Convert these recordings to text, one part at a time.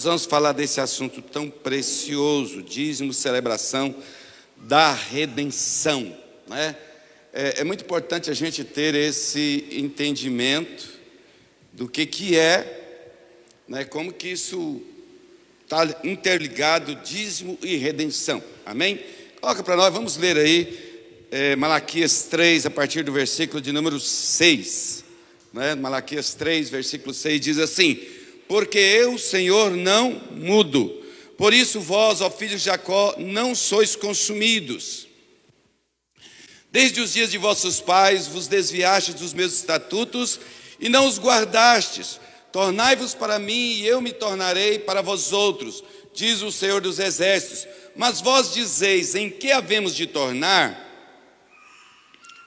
vamos falar desse assunto tão precioso, dízimo, celebração da redenção, né? É muito importante a gente ter esse entendimento do que é, né? Como que isso está interligado, dízimo e redenção, amém? Coloca para nós, vamos ler aí Malaquias 3, a partir do versículo de número 6, né? Malaquias 3, versículo 6 diz assim: porque eu, Senhor, não mudo, por isso vós, ó filhos de Jacó, não sois consumidos. Desde os dias de vossos pais vos desviastes dos meus estatutos e não os guardastes. Tornai-vos para mim e eu me tornarei para vós outros, diz o Senhor dos Exércitos. Mas vós dizeis: em que havemos de tornar?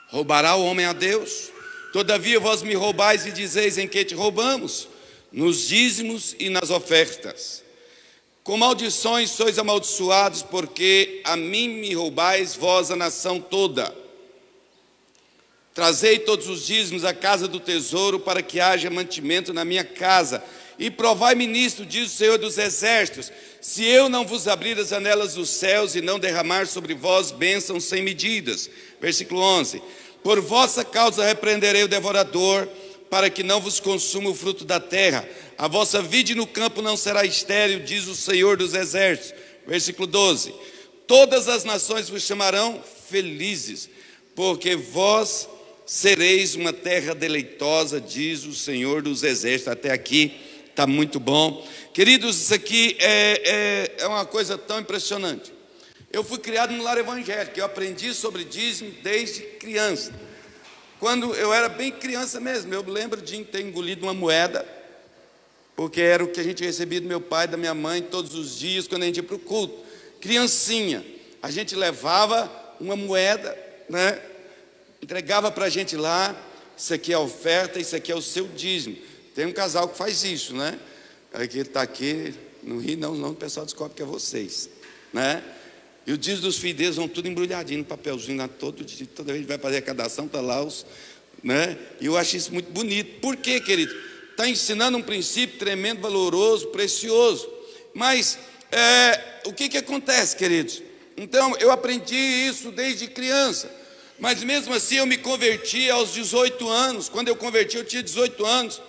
Roubará o homem a Deus? Todavia vós me roubais e dizeis: em que te roubamos? Nos dízimos e nas ofertas. Com maldições sois amaldiçoados, porque a mim me roubais, vós a nação toda. Trazei todos os dízimos à casa do tesouro, para que haja mantimento na minha casa. E provai-me nisto, diz o Senhor dos Exércitos, se eu não vos abrir as janelas dos céus e não derramar sobre vós bênçãos sem medidas. Versículo 11. Por vossa causa repreenderei o devorador, para que não vos consuma o fruto da terra. A vossa vide no campo não será estéril, diz o Senhor dos Exércitos. Versículo 12. Todas as nações vos chamarão felizes, porque vós sereis uma terra deleitosa, diz o Senhor dos Exércitos. Até aqui está muito bom. Queridos, isso aqui é uma coisa tão impressionante. Eu fui criado no lar evangélico, eu aprendi sobre dízimo desde criança. Quando eu era bem criança mesmo, eu lembro de ter engolido uma moeda, porque era o que a gente recebia do meu pai, da minha mãe, todos os dias, quando a gente ia para o culto. Criancinha, a gente levava uma moeda, né? Entregava para a gente lá: isso aqui é a oferta, isso aqui é o seu dízimo. Tem um casal que faz isso, né? Aqui está aqui, não ri não, o pessoal descobre que é vocês, né? E o dízimo dos filhos deles vão tudo embrulhadinho no papelzinho lá, todo dia, toda vez que vai fazer arrecadação, está lá os, né? E eu acho isso muito bonito. Por quê, querido? Está ensinando um princípio tremendo, valoroso, precioso. Mas o que acontece, queridos? Então, eu aprendi isso desde criança. Mas mesmo assim eu me converti aos 18 anos. Quando eu converti, eu tinha 18 anos.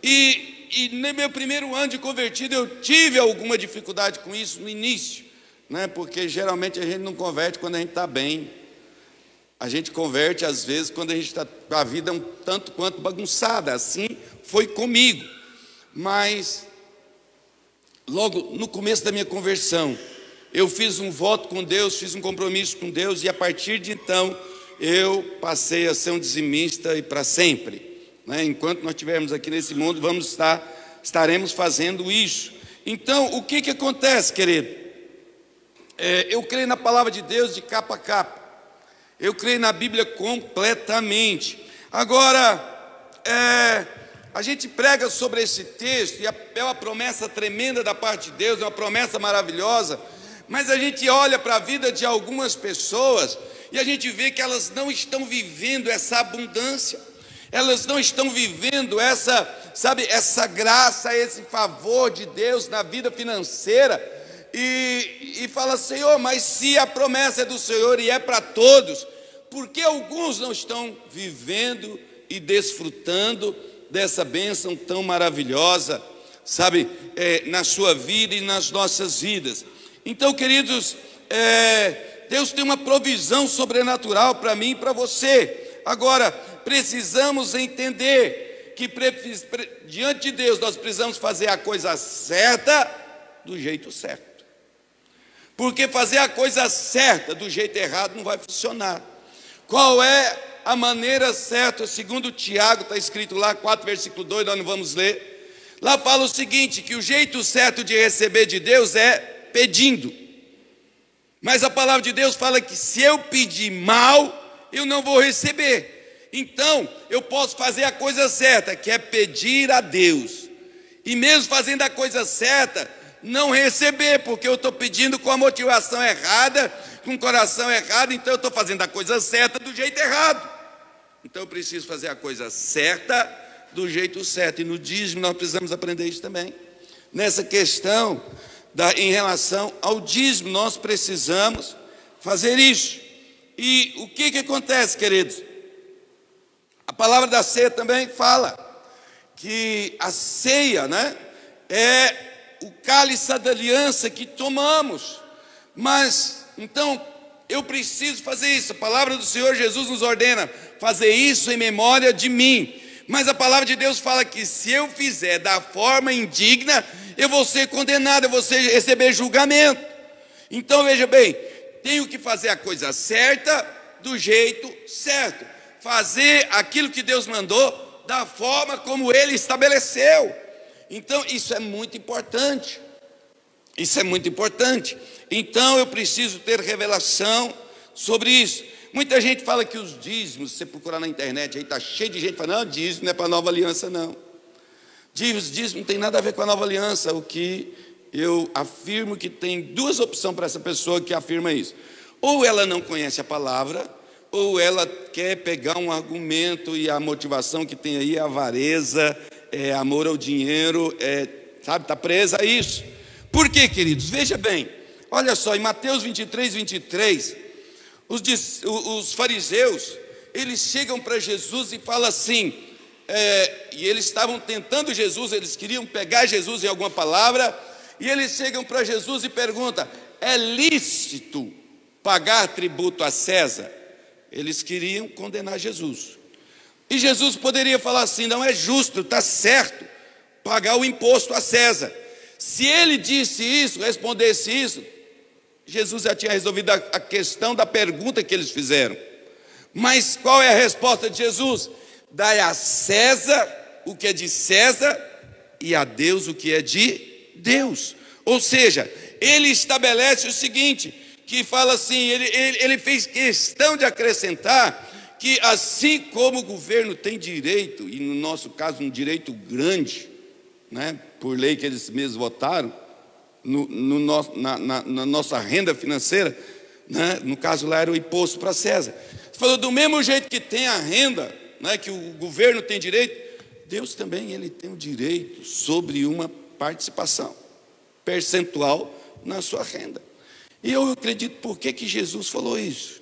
E no meu primeiro ano de convertido, eu tive alguma dificuldade com isso no início, né? Porque geralmente a gente não converte quando a gente está bem. A gente converte às vezes quando a gente está com a vida um tanto quanto bagunçada. Assim foi comigo. Mas logo no começo da minha conversão, eu fiz um voto com Deus, fiz um compromisso com Deus, e a partir de então eu passei a ser um dizimista e para sempre, né? Enquanto nós estivermos aqui nesse mundo, estaremos fazendo isso. Então, o que acontece, querido? Eu creio na palavra de Deus de capa a capa. Eu creio na Bíblia completamente. Agora, a gente prega sobre esse texto, e é uma promessa tremenda da parte de Deus, é uma promessa maravilhosa, mas a gente olha para a vida de algumas pessoas e a gente vê que elas não estão vivendo essa abundância, elas não estão vivendo essa graça, esse favor de Deus na vida financeira, e fala: Senhor, mas se a promessa é do Senhor e é para todos, por que alguns não estão vivendo e desfrutando dessa bênção tão maravilhosa, na sua vida e nas nossas vidas? Então, queridos, Deus tem uma provisão sobrenatural para mim e para você. Agora, precisamos entender que diante de Deus nós precisamos fazer a coisa certa do jeito certo. Porque fazer a coisa certa do jeito errado não vai funcionar. Qual é a maneira certa? Segundo Tiago, está escrito lá, 4, versículo 2, nós não vamos ler. Lá fala o seguinte, que o jeito certo de receber de Deus é pedindo. Mas a palavra de Deus fala que se eu pedir mal, eu não vou receber. Então, eu posso fazer a coisa certa, que é pedir a Deus. E mesmo fazendo a coisa certa, não receber, porque eu estou pedindo com a motivação errada, com o coração errado, então eu estou fazendo a coisa certa do jeito errado. Então eu preciso fazer a coisa certa do jeito certo. E no dízimo nós precisamos aprender isso também. nessa questão em relação ao dízimo. Nós precisamos fazer isso. E o que acontece, queridos? A palavra da ceia também fala que a ceia, né, é o cálice da aliança que tomamos. Mas, então, eu preciso fazer isso. A palavra do Senhor Jesus nos ordena fazer isso em memória de mim. Mas a palavra de Deus fala que se eu fizer da forma indigna, eu vou ser condenado, eu vou receber julgamento. Então, veja bem, tenho que fazer a coisa certa, do jeito certo. Fazer aquilo que Deus mandou, da forma como Ele estabeleceu. Então, isso é muito importante. Isso é muito importante. Então, eu preciso ter revelação sobre isso. Muita gente fala que os dízimos, se você procurar na internet, aí está cheio de gente falando, não, dízimo não é para a nova aliança, não. Dízimo não tem nada a ver com a nova aliança. O que eu afirmo que tem duas opções para essa pessoa que afirma isso. Ou ela não conhece a palavra, ou ela quer pegar um argumento e a motivação que tem aí é avareza, é amor ao dinheiro, sabe, está presa a isso. Por quê, queridos? Veja bem, olha só, em Mateus 23, os fariseus, eles chegam para Jesus e falam assim, e eles estavam tentando Jesus, eles queriam pegar Jesus em alguma palavra, e eles chegam para Jesus e perguntam, é lícito pagar tributo a César? Eles queriam condenar Jesus. E Jesus poderia falar assim, não é justo, está certo, pagar o imposto a César. Se ele disse isso, respondesse isso, Jesus já tinha resolvido a questão da pergunta que eles fizeram. Mas qual é a resposta de Jesus? Dai a César o que é de César e a Deus o que é de Deus. Ou seja, ele estabelece o seguinte, que fala assim, ele fez questão de acrescentar que assim como o governo tem direito, e no nosso caso um direito grande, né, por lei que eles mesmos votaram, na nossa renda financeira, né, no caso lá era o imposto para César. Falou, do mesmo jeito que tem a renda, né, que o governo tem direito, Deus também ele tem o direito sobre uma participação percentual na sua renda. E eu acredito, por que Jesus falou isso?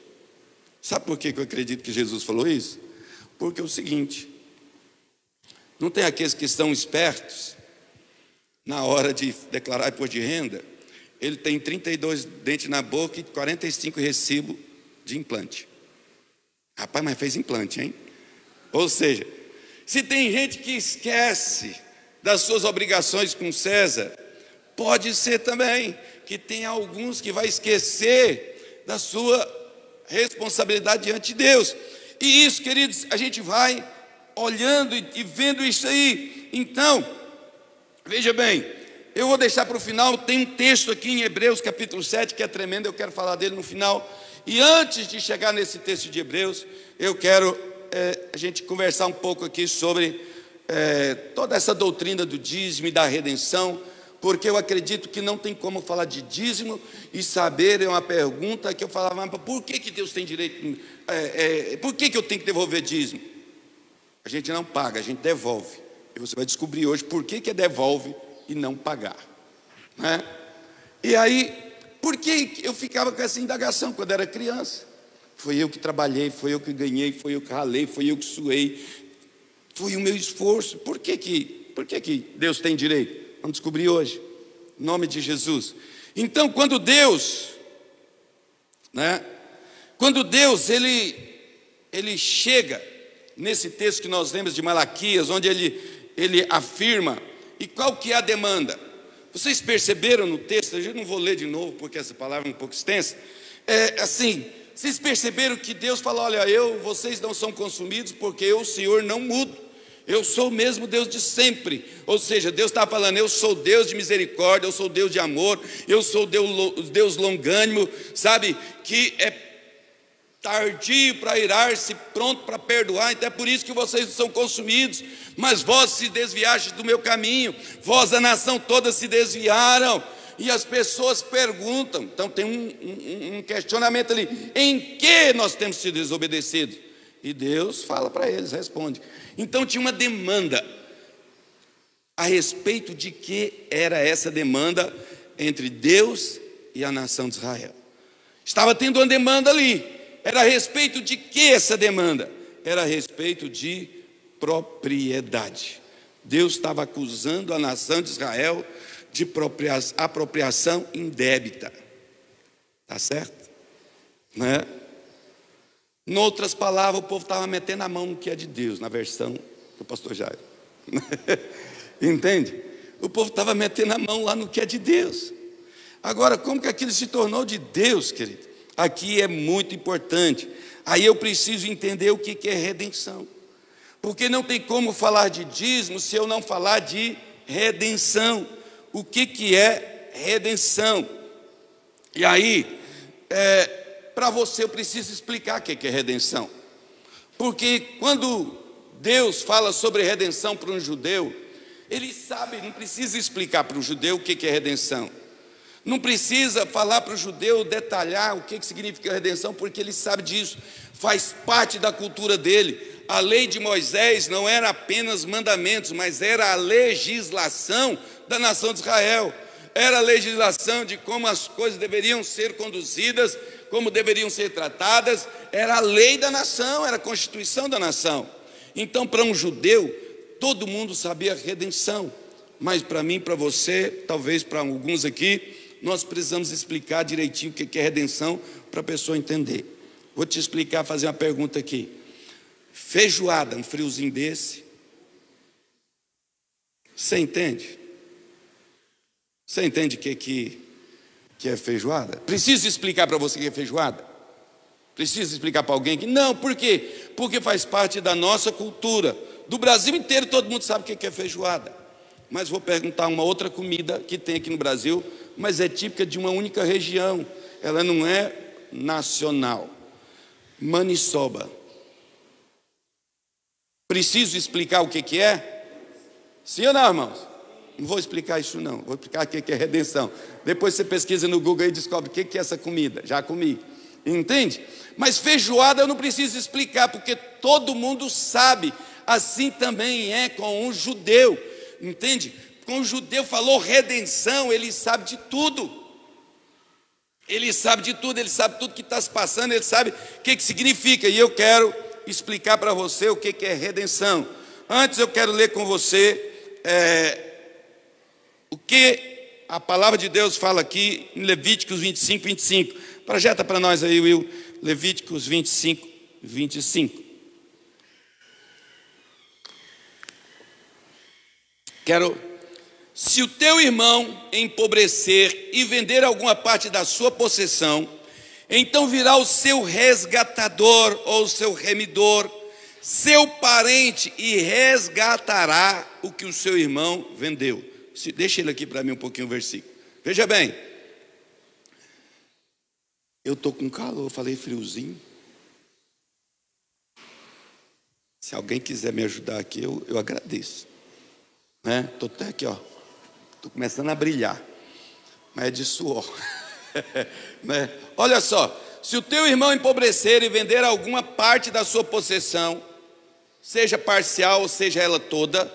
Sabe por que eu acredito que Jesus falou isso? Porque é o seguinte, não tem aqueles que estão espertos, na hora de declarar imposto de renda, ele tem 32 dentes na boca e 45 recibos de implante. Rapaz, mas fez implante, hein? Ou seja, se tem gente que esquece das suas obrigações com César, pode ser também que tem alguns que vai esquecer da sua responsabilidade diante de Deus. E isso, queridos, a gente vai olhando e vendo isso aí. Então, veja bem, eu vou deixar para o final, tem um texto aqui em Hebreus capítulo 7 que é tremendo, eu quero falar dele no final. E antes de chegar nesse texto de Hebreus, eu quero a gente conversar um pouco aqui sobre toda essa doutrina do dízimo e da redenção, porque eu acredito que não tem como falar de dízimo e saber, é uma pergunta que eu falava, mas por que Deus tem direito, por que eu tenho que devolver dízimo? A gente não paga, a gente devolve. E você vai descobrir hoje por que devolve e não pagar, né? E aí, por que eu ficava com essa indagação quando era criança? Foi eu que trabalhei, foi eu que ganhei, foi eu que ralei, foi eu que suei, foi o meu esforço. Por que Deus tem direito? Vamos descobrir hoje, em nome de Jesus. Então, quando Deus, né? Quando Deus, ele chega nesse texto que nós lemos de Malaquias, onde ele afirma, e qual que é a demanda? Vocês perceberam no texto, eu não vou ler de novo, porque essa palavra é um pouco extensa, assim, vocês perceberam que Deus fala, olha, vocês não são consumidos, porque eu, o Senhor, não mudo, eu sou o mesmo Deus de sempre. Ou seja, Deus está falando, eu sou Deus de misericórdia, eu sou Deus de amor, eu sou Deus longânimo, sabe, que é tardio para irar-se, pronto para perdoar. Então é por isso que vocês são consumidos. Mas vós se desviastes do meu caminho, vós a nação toda se desviaram. E as pessoas perguntam, então tem um questionamento ali, em que nós temos sido desobedecidos? E Deus fala para eles, responde. Então tinha uma demanda. A respeito de que era essa demanda entre Deus e a nação de Israel. Estava tendo uma demanda ali. Era a respeito de que essa demanda? Era a respeito de propriedade. Deus estava acusando a nação de Israel de apropriação indébita. Está certo? Né? Em outras palavras, o povo estava metendo a mão no que é de Deus, na versão do pastor Jairo. Entende? O povo estava metendo a mão lá no que é de Deus. Agora, como que aquilo se tornou de Deus, querido? Aqui é muito importante. Aí eu preciso entender o que é redenção. Porque não tem como falar de dízimo se eu não falar de redenção. O que é redenção? E aí, para você eu preciso explicar o que é redenção. Porque quando Deus fala sobre redenção para um judeu, ele sabe, não precisa explicar para o judeu o que é redenção. Não precisa falar para o judeu, detalhar o que significa redenção, porque ele sabe disso, faz parte da cultura dele. A lei de Moisés não era apenas mandamentos, mas era a legislação da nação de Israel. Era a legislação de como as coisas deveriam ser conduzidas, como deveriam ser tratadas. Era a lei da nação, era a constituição da nação. Então, para um judeu, todo mundo sabia redenção. Mas para mim, para você, talvez para alguns aqui, nós precisamos explicar direitinho o que é redenção para a pessoa entender. Vou te explicar, fazer uma pergunta aqui. Feijoada, um friozinho desse, você entende? Você entende o que é feijoada? Preciso explicar para você o que é feijoada? Preciso explicar para alguém que não, por quê? Porque faz parte da nossa cultura. Do Brasil inteiro todo mundo sabe o que é feijoada. Mas vou perguntar uma outra comida que tem aqui no Brasil, mas é típica de uma única região. Ela não é nacional. Maniçoba. Preciso explicar o que é? Sim ou não, irmãos? Não vou explicar isso não, vou explicar o que é redenção. Depois você pesquisa no Google e descobre o que é essa comida. Já comi, entende? Mas feijoada eu não preciso explicar, porque todo mundo sabe. Assim também é com um judeu, entende? Quando o judeu falou redenção, ele sabe de tudo. Ele sabe de tudo, ele sabe tudo que está se passando, ele sabe o que significa. E eu quero explicar para você o que é redenção. Antes eu quero ler com você o que a palavra de Deus fala aqui em Levíticos 25, 25. Projeta para nós aí, Will, Levíticos 25, 25. Se o teu irmão empobrecer e vender alguma parte da sua possessão, então virá o seu resgatador ou o seu remidor, seu parente, e resgatará o que o seu irmão vendeu. Deixa ele aqui para mim um pouquinho o versículo. Veja bem. Eu estou com calor, falei friozinho. Se alguém quiser me ajudar aqui, eu agradeço. Estou até aqui, ó. Estou começando a brilhar. Mas é de suor. Olha só. Se o teu irmão empobrecer e vender alguma parte da sua possessão, seja parcial ou seja ela toda,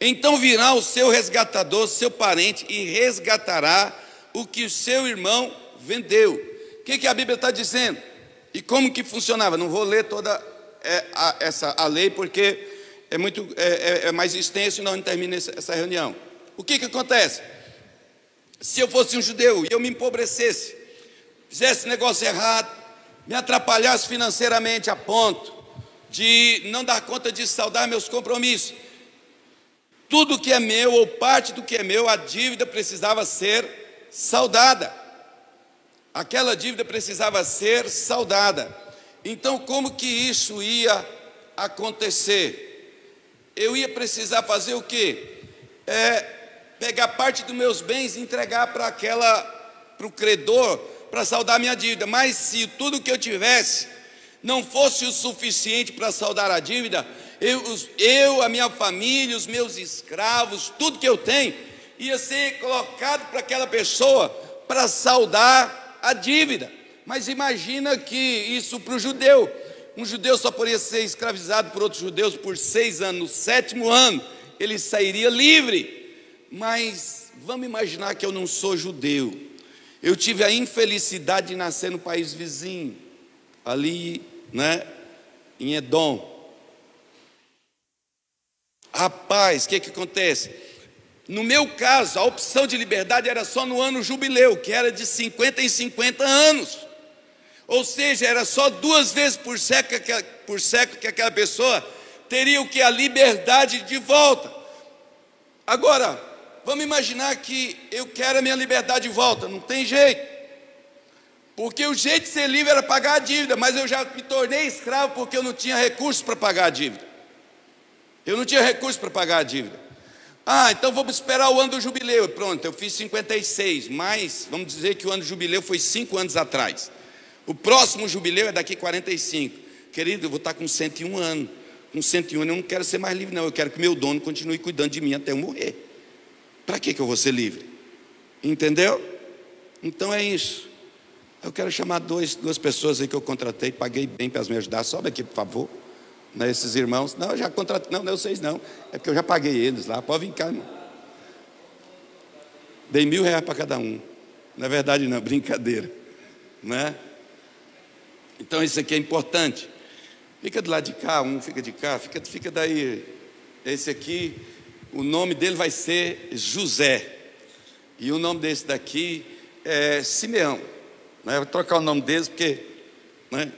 então virá o seu resgatador, seu parente, e resgatará o que o seu irmão vendeu. O que a Bíblia está dizendo? E como que funcionava? Não vou ler toda a lei, porque é mais extenso e nós não terminamos essa reunião. O que acontece? Se eu fosse um judeu e eu me empobrecesse, fizesse negócio errado, me atrapalhasse financeiramente a ponto de não dar conta de saldar meus compromissos, tudo que é meu ou parte do que é meu, a dívida precisava ser saldada. Aquela dívida precisava ser saldada. Então, como que isso ia acontecer? Eu ia precisar fazer o quê? Pegar parte dos meus bens e entregar para o credor para saldar minha dívida. Mas se tudo que eu tivesse não fosse o suficiente para saldar a dívida, a minha família, os meus escravos, tudo que eu tenho, ia ser colocado para aquela pessoa para saldar a dívida. Mas imagina que isso para o judeu, um judeu só poderia ser escravizado por outros judeus por 6 anos. No 7º ano ele sairia livre. Mas vamos imaginar que eu não sou judeu. Eu tive a infelicidade de nascer no país vizinho, ali, né, em Edom. Rapaz, o que acontece? No meu caso, a opção de liberdade era só no ano jubileu, que era de 50 em 50 anos. Ou seja, era só 2 vezes por século que aquela pessoa teria o que? A liberdade de volta. Agora, vamos imaginar que eu quero a minha liberdade de volta. Não tem jeito. Porque o jeito de ser livre era pagar a dívida, mas eu já me tornei escravo porque eu não tinha recursos para pagar a dívida. Eu não tinha recursos para pagar a dívida. Então vamos esperar o ano do jubileu. Pronto, eu fiz 56, mas vamos dizer que o ano do jubileu foi 5 anos atrás. O próximo jubileu é daqui 45. Querido, eu vou estar com 101 anos. Com 101 eu não quero ser mais livre, não. Eu quero que meu dono continue cuidando de mim até eu morrer. Para que eu vou ser livre? Entendeu? Então é isso. Eu quero chamar duas pessoas aí que eu contratei, paguei bem para me ajudar. Sobe aqui, por favor. Não é esses irmãos. Não, eu já contratei. Não é vocês não. É porque eu já paguei eles lá. Pode vir cá, irmão. Dei R$1.000 para cada um. Na verdade não, brincadeira. Né? Então isso aqui é importante. Fica do lado de cá, um fica de cá, fica daí. Esse aqui, o nome dele vai ser José. E o nome desse daqui é Simeão. Né? Vou trocar o nome deles porque... Né?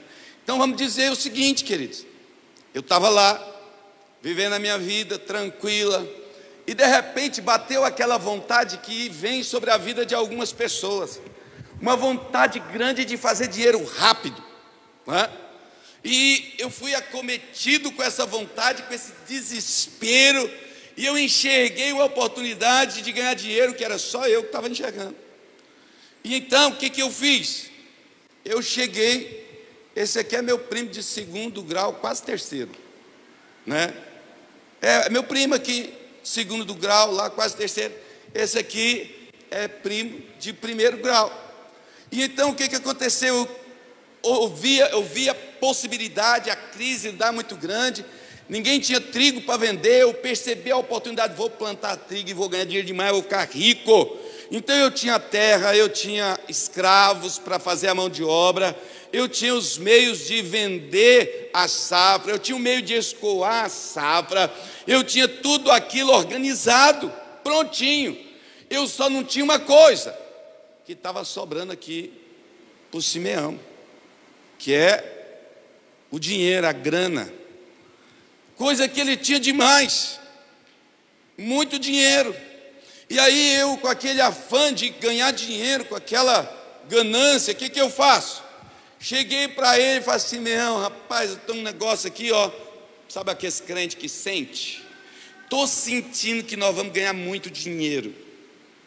Então vamos dizer o seguinte, queridos. Eu estava lá, vivendo a minha vida tranquila. E de repente bateu aquela vontade que vem sobre a vida de algumas pessoas. Uma vontade grande de fazer dinheiro rápido. Né? E eu fui acometido com essa vontade, com esse desespero, e eu enxerguei uma oportunidade de ganhar dinheiro que era só eu que estava enxergando. E então, o que eu fiz? Eu cheguei, esse aqui é meu primo de 2º grau, quase 3º, né? É meu primo aqui, 2º grau, lá quase 3º. Esse aqui é primo de 1º grau. E então, o que aconteceu? Eu via a possibilidade, a crise dar muito grande, ninguém tinha trigo para vender, eu percebi a oportunidade, vou plantar trigo e vou ganhar dinheiro demais, vou ficar rico. Então eu tinha terra, eu tinha escravos para fazer a mão de obra, eu tinha os meios de vender a safra, eu tinha o meio de escoar a safra, eu tinha tudo aquilo organizado, prontinho. Eu só não tinha uma coisa, que estava sobrando aqui para o Simeão, que é o dinheiro, a grana, coisa que ele tinha demais, muito dinheiro. E aí eu, com aquele afã de ganhar dinheiro, com aquela ganância, o que eu faço? Cheguei para ele e falei assim: Simeão, rapaz, eu tenho um negócio aqui, ó. Sabe aquele crente que sente? Estou sentindo que nós vamos ganhar muito dinheiro.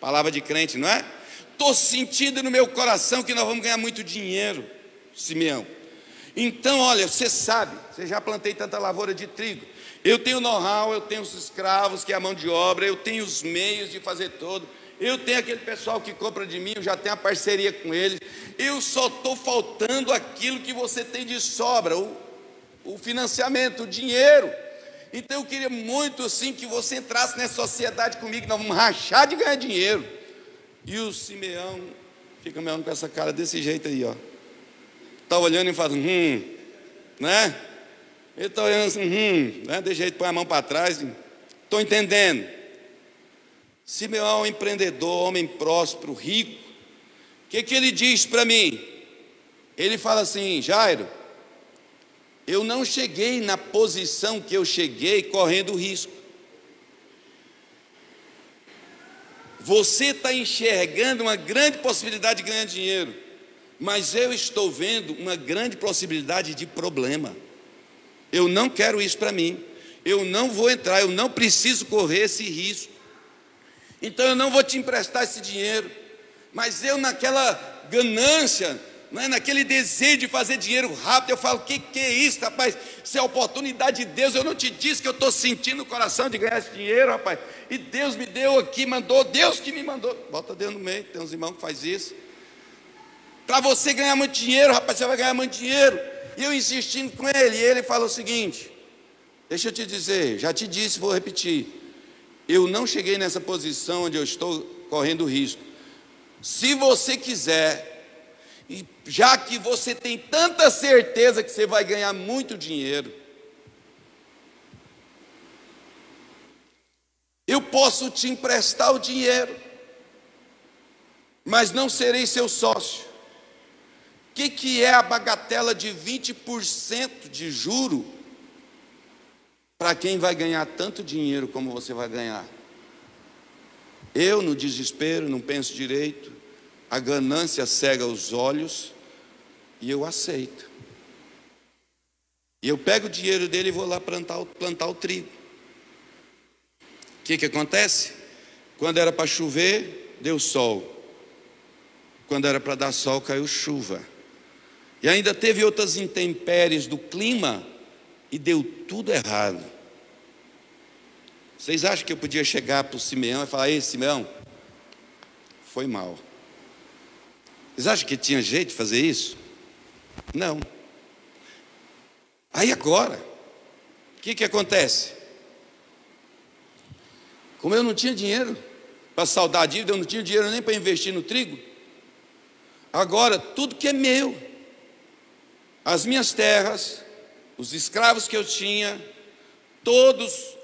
Palavra de crente, não é? Estou sentindo no meu coração que nós vamos ganhar muito dinheiro, Simeão. Então, olha, você sabe, você já plantei tanta lavoura de trigo. Eu tenho know-how, eu tenho os escravos, que é a mão de obra, eu tenho os meios de fazer tudo. Eu tenho aquele pessoal que compra de mim, eu já tenho a parceria com eles. Eu só estou faltando aquilo que você tem de sobra, o financiamento, o dinheiro. Então eu queria muito assim que você entrasse nessa sociedade comigo, nós vamos rachar de ganhar dinheiro. E o Simeão fica me olhando com essa cara desse jeito aí, ó. Está olhando e fala, né? Ele está olhando assim, né? De jeito, põe a mão para trás. Estou entendendo. Simeão é um empreendedor, homem próspero, rico. O que ele diz para mim? Ele fala assim: Jairo, eu não cheguei na posição que eu cheguei correndo risco. Você está enxergando uma grande possibilidade de ganhar dinheiro, mas eu estou vendo uma grande possibilidade de problema. Eu não quero isso para mim. Eu não vou entrar, eu não preciso correr esse risco. Então eu não vou te emprestar esse dinheiro. Mas eu, naquela ganância, né, naquele desejo de fazer dinheiro rápido, eu falo: que é isso, rapaz? Isso é a oportunidade de Deus. Eu não te disse que eu estou sentindo no coração de ganhar esse dinheiro, rapaz? E Deus me deu aqui, mandou, Deus que me mandou. Bota Deus no meio, tem uns irmãos que fazem isso. Para você ganhar muito dinheiro, rapaz, você vai ganhar muito dinheiro. E eu insistindo com ele, e ele fala o seguinte: deixa eu te dizer, já te disse, vou repetir. eu não cheguei nessa posição onde eu estou correndo risco. Se você quiser, e já que você tem tanta certeza que você vai ganhar muito dinheiro, eu posso te emprestar o dinheiro, mas não serei seu sócio. O que é a bagatela de 20% de juro para quem vai ganhar tanto dinheiro como você vai ganhar? Eu, no desespero, não penso direito, a ganância cega os olhos e eu aceito. E eu pego o dinheiro dele e vou lá plantar o trigo. O que acontece? Quando era para chover, deu sol. Quando era para dar sol, caiu chuva. E ainda teve outras intempéries do clima e deu tudo errado. Vocês acham que eu podia chegar para o Simeão e falar: ei, Simeão, foi mal? Vocês acham que tinha jeito de fazer isso? Não. Aí agora, o que acontece? Como eu não tinha dinheiro para saldar a dívida, eu não tinha dinheiro nem para investir no trigo, agora tudo que é meu, as minhas terras, os escravos que eu tinha, todos,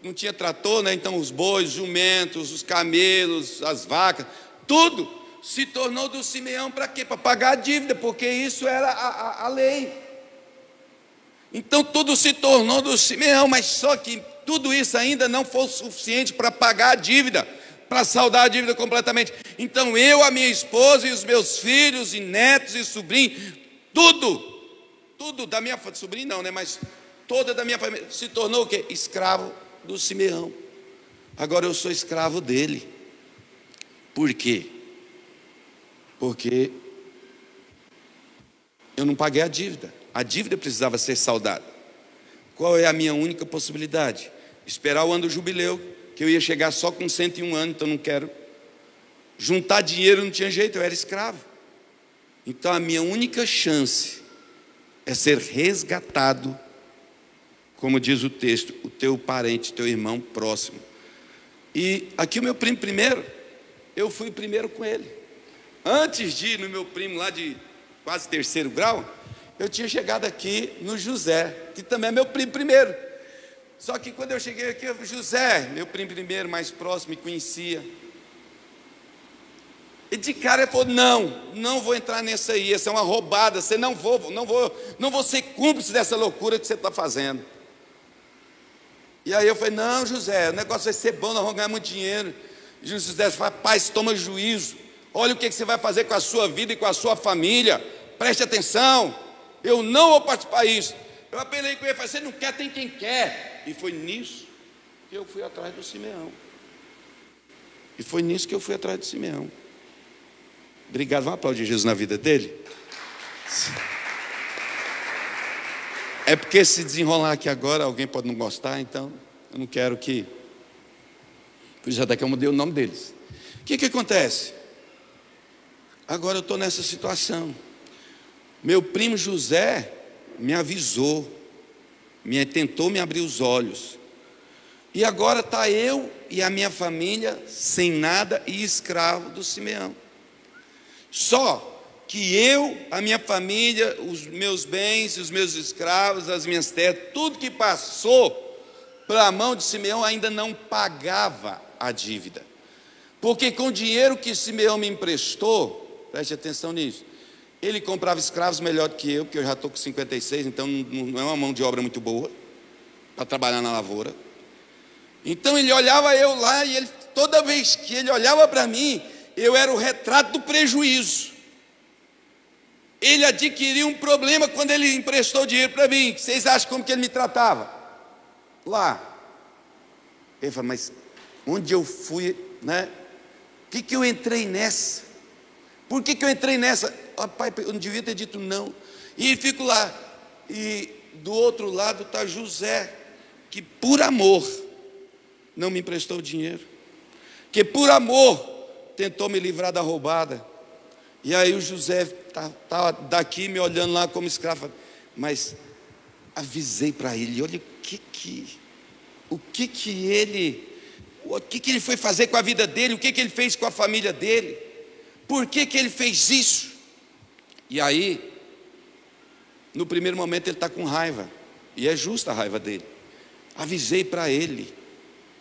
não tinha trator, né? Então os bois, os jumentos, os camelos, as vacas, tudo se tornou do Simeão. Para quê? Para pagar a dívida, porque isso era a lei. Então tudo se tornou do Simeão, mas só que tudo isso ainda não foi suficiente para pagar a dívida, para saldar a dívida completamente. Então eu, a minha esposa e os meus filhos e netos e sobrinhos, tudo da minha sobrinho não, né? Mas toda da minha família se tornou o quê? Escravo do Simeão. Agora eu sou escravo dele. Por quê? Porque eu não paguei a dívida. A dívida precisava ser saldada. Qual é a minha única possibilidade? Esperar o ano do jubileu, que eu ia chegar só com 101 anos, então não quero. Juntar dinheiro não tinha jeito, eu era escravo. Então a minha única chance é ser resgatado, como diz o texto, o teu parente, teu irmão próximo. E aqui o meu primo primeiro, eu fui primeiro com ele. Antes de ir no meu primo lá de quase 3º grau, eu tinha chegado aqui no José, que também é meu primo primeiro. Só que quando eu cheguei aqui, José, meu primo primeiro, mais próximo, me conhecia. E de cara ele falou: não vou entrar nessa aí, essa é uma roubada, você não vou ser cúmplice dessa loucura que você está fazendo. E aí eu falei: não, José, o negócio vai ser bom, nós vamos ganhar muito dinheiro. E José falou: rapaz, toma juízo, olha o que você vai fazer com a sua vida e com a sua família, preste atenção, eu não vou participar disso. Eu apelei com ele e falei: você não quer, tem quem quer. E foi nisso que eu fui atrás do Simeão. Obrigado, vamos aplaudir Jesus na vida dele? É porque se desenrolar aqui agora, alguém pode não gostar, então eu não quero que... Por isso até que eu mudei o nome deles. O que acontece? Agora eu estou nessa situação. Meu primo José me avisou, tentou me abrir os olhos. E agora está eu e a minha família sem nada e escravo do Simeão. Só que eu, a minha família, os meus bens, os meus escravos, as minhas terras, tudo que passou para a mão de Simeão ainda não pagava a dívida. Porque com o dinheiro que Simeão me emprestou, preste atenção nisso, ele comprava escravos melhor do que eu, porque eu já estou com 56, então não é uma mão de obra muito boa para trabalhar na lavoura. Então ele olhava eu lá e toda vez que ele olhava para mim, eu era o retrato do prejuízo. Ele adquiriu um problema quando ele emprestou dinheiro para mim. Vocês acham como que ele me tratava? Lá. Ele falou: mas onde eu fui, né? Por que eu entrei nessa? Por que eu entrei nessa? Pai, eu não devia ter dito não. E fico lá. E do outro lado está José, que por amor não me emprestou dinheiro, que por amor tentou me livrar da roubada. E aí o José tá daqui me olhando lá como escravo. Mas avisei para ele: olha o que o que ele foi fazer com a vida dele, o que ele fez com a família dele, por que ele fez isso. E aí, no primeiro momento ele está com raiva, e é justa a raiva dele. Avisei para ele,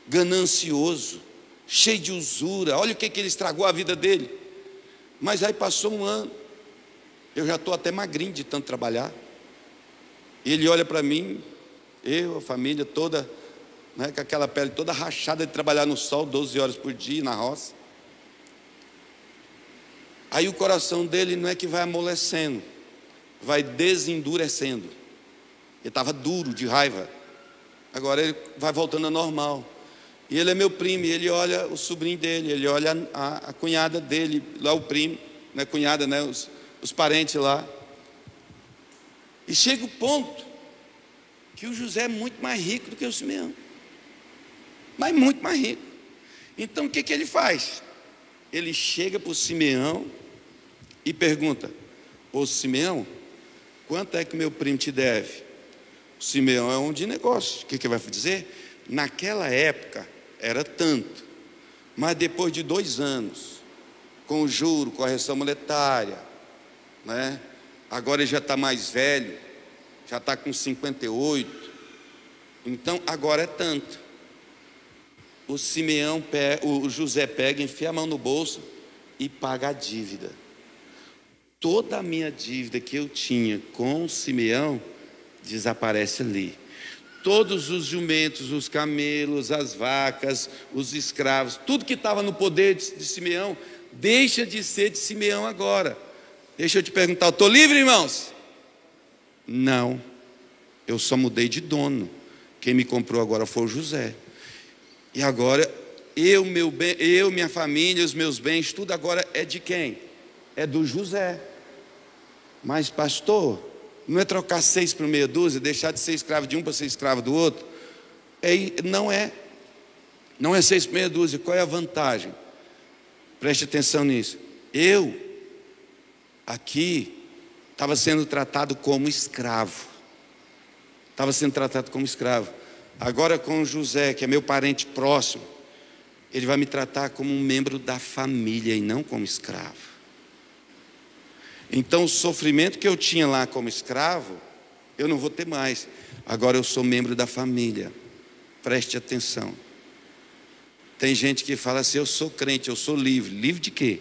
ganancioso, cheio de usura, olha o que ele estragou a vida dele. Mas aí passou um ano, eu já estou até magrinho de tanto trabalhar. E ele olha para mim, eu, a família toda, né, com aquela pele toda rachada de trabalhar no sol 12 horas por dia na roça. Aí o coração dele não é que vai amolecendo, vai desendurecendo. Ele estava duro de raiva, agora ele vai voltando ao normal. E ele é meu primo, e ele olha o sobrinho dele, ele olha a cunhada dele, lá o primo, não é cunhada, né, os parentes lá. E chega o ponto que o José é muito mais rico do que o Simeão, mas muito mais rico. Então o que ele faz? Ele chega para o Simeão e pergunta: ô Simeão, quanto é que meu primo te deve? O Simeão é um de negócio. O que ele vai dizer? Naquela época era tanto, mas depois de 2 anos, com o juro, correção monetária, né? Agora ele já está mais velho, já está com 58, então agora é tanto. O José pega, enfia a mão no bolso e paga a dívida. Toda a minha dívida que eu tinha com o Simeão desaparece ali. Todos os jumentos, os camelos, as vacas, os escravos, tudo que estava no poder de Simeão, deixa de ser de Simeão agora. Deixa eu te perguntar, eu estou livre, irmãos? Não, eu só mudei de dono. Quem me comprou agora foi o José. E agora, minha família, os meus bens, tudo agora é de quem? É do José. Mas pastor, não é trocar 6 por meia dúzia, deixar de ser escravo de um para ser escravo do outro? Não é 6 por meia dúzia. Qual é a vantagem? Preste atenção nisso. Eu, aqui, estava sendo tratado como escravo. Agora com o José, que é meu parente próximo, ele vai me tratar como um membro da família e não como escravo. Então o sofrimento que eu tinha lá como escravo, eu não vou ter mais. Agora eu sou membro da família. Preste atenção. Tem gente que fala assim: eu sou crente, eu sou livre. Livre de quê?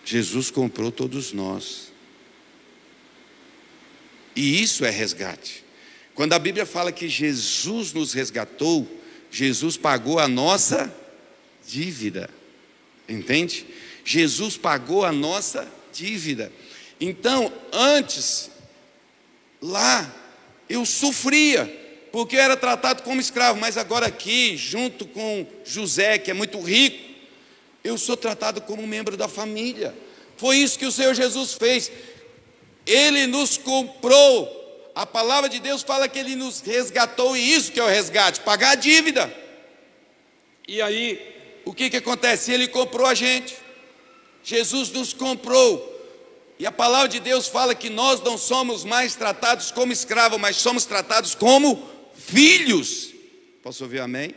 Jesus comprou todos nós. E isso é resgate. Quando a Bíblia fala que Jesus nos resgatou, Jesus pagou a nossa dívida. Entende? Jesus pagou a nossa dívida. Então, antes, lá, eu sofria, porque eu era tratado como escravo. Mas agora aqui, junto com José, que é muito rico, eu sou tratado como um membro da família. Foi isso que o Senhor Jesus fez. Ele nos comprou. A palavra de Deus fala que Ele nos resgatou, e isso que é o resgate, pagar a dívida. E aí, o que acontece? Ele comprou a gente. Jesus nos comprou. E a palavra de Deus fala que nós não somos mais tratados como escravos, mas somos tratados como filhos. Posso ouvir amém? Amém.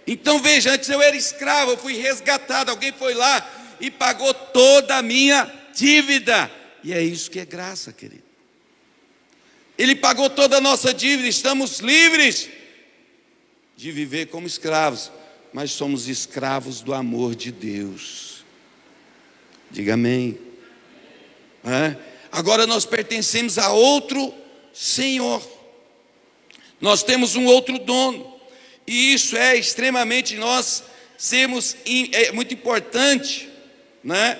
Então veja, antes eu era escravo, eu fui resgatado. Alguém foi lá e pagou toda a minha dívida. E é isso que é graça, querido. Ele pagou toda a nossa dívida, estamos livres de viver como escravos, mas somos escravos do amor de Deus. Diga amém. Agora nós pertencemos a outro Senhor, nós temos um outro dono, e isso é extremamente é muito importante, né?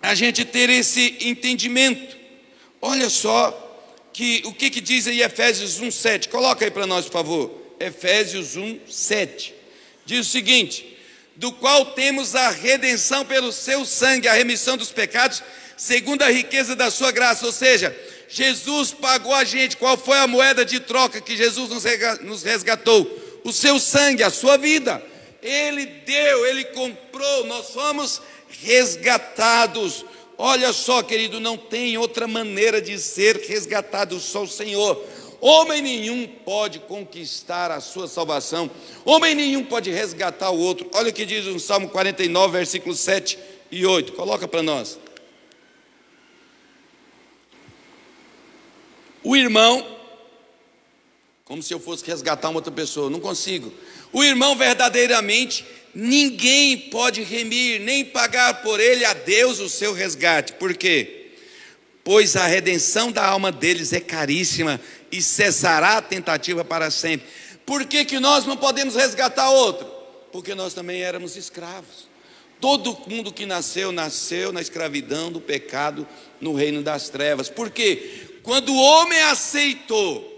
A gente ter esse entendimento. Olha só o que diz aí Efésios 1:7, coloca aí para nós, por favor. Efésios 1:7 diz o seguinte: do qual temos a redenção pelo seu sangue, a remissão dos pecados, segundo a riqueza da sua graça. Ou seja, Jesus pagou a gente. Qual foi a moeda de troca que Jesus nos resgatou? O seu sangue, a sua vida. Ele deu, Ele comprou, nós fomos resgatados. Olha só, querido, não tem outra maneira de ser resgatado, só o Senhor. Homem nenhum pode conquistar a sua salvação. Homem nenhum pode resgatar o outro. Olha o que diz no Salmo 49, versículos 7 e 8. Coloca para nós. O irmão, como se eu fosse resgatar uma outra pessoa, não consigo. O irmão verdadeiramente, ninguém pode remir, nem pagar por ele a Deus o seu resgate. Por quê? Pois a redenção da alma deles é caríssima e cessará a tentativa para sempre. Por que que nós não podemos resgatar outro? Porque nós também éramos escravos. Todo mundo que nasceu na escravidão do pecado, no reino das trevas. Por quê? Quando o homem aceitou,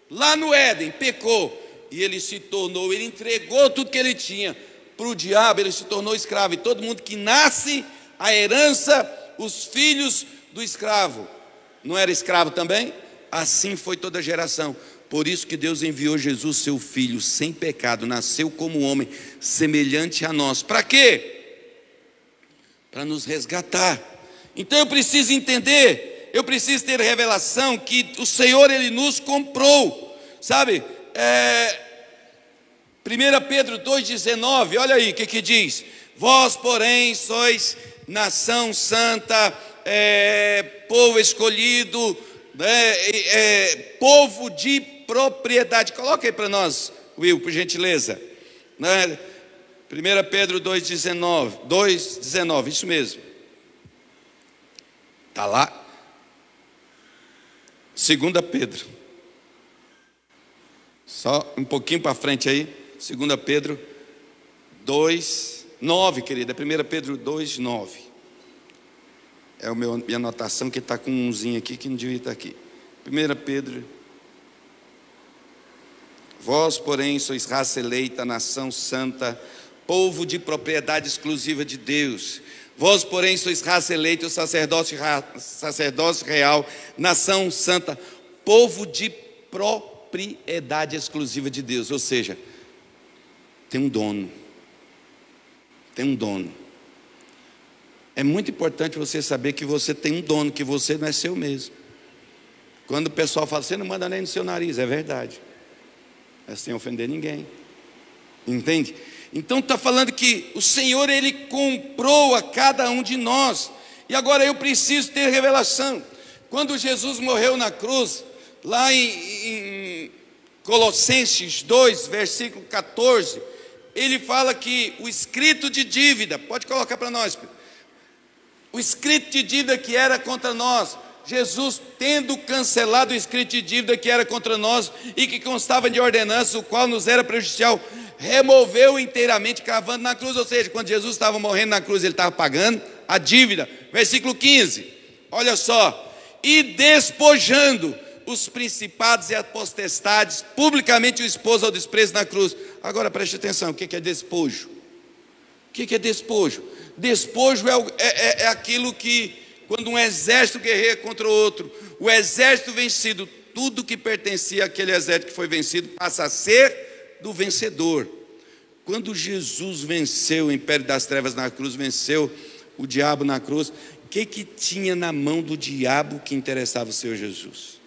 lá no Éden, pecou, e ele se tornou, ele entregou tudo que ele tinha para o diabo, ele se tornou escravo. E todo mundo que nasce, a herança, os filhos do escravo, não era escravo também? Assim foi toda a geração. Por isso que Deus enviou Jesus, seu filho, sem pecado, nasceu como homem, semelhante a nós. Para quê? Para nos resgatar. Então eu preciso entender, eu preciso ter revelação que o Senhor, Ele nos comprou, sabe? 1 Pedro 2,19, olha aí o que diz: vós, porém, sois nação santa, povo escolhido, povo de propriedade. Coloca aí para nós, Will, por gentileza. 1 Pedro 2,19, isso mesmo. Está lá. 2 Pedro. Só um pouquinho para frente aí. 2 Pedro 2,9, querida. 1 Pedro 2,9. É a minha anotação que está com um umzinho aqui que não devia estar aqui. 1 Pedro. Vós, porém, sois raça eleita, nação santa, povo de propriedade exclusiva de Deus. Vós, porém, sois raça eleita, sacerdócio real, nação santa, povo de propriedade exclusiva de Deus. Ou seja, tem um dono. Tem um dono. É muito importante você saber que você tem um dono, que você não é seu mesmo. Quando o pessoal fala, você não manda nem no seu nariz, é verdade. É sem ofender ninguém. Entende? Então está falando que o Senhor, Ele comprou a cada um de nós. E agora eu preciso ter revelação. Quando Jesus morreu na cruz, lá em Colossenses 2, versículo 14, ele fala que o escrito de dívida, pode colocar para nós, o escrito de dívida que era contra nós, Jesus, tendo cancelado o escrito de dívida que era contra nós e que constava de ordenança, o qual nos era prejudicial, removeu inteiramente, cravando na cruz. Ou seja, quando Jesus estava morrendo na cruz, ele estava pagando a dívida. Versículo 15, olha só: e despojando os principados e as potestades, publicamente o expôs ao desprezo na cruz. Agora preste atenção, o que é despojo? O que é despojo? Despojo é aquilo que, quando um exército guerreia contra o outro, o exército vencido, tudo que pertencia àquele exército que foi vencido passa a ser do vencedor. Quando Jesus venceu o império das trevas na cruz, venceu o diabo na cruz, o que tinha na mão do diabo que interessava o Senhor Jesus?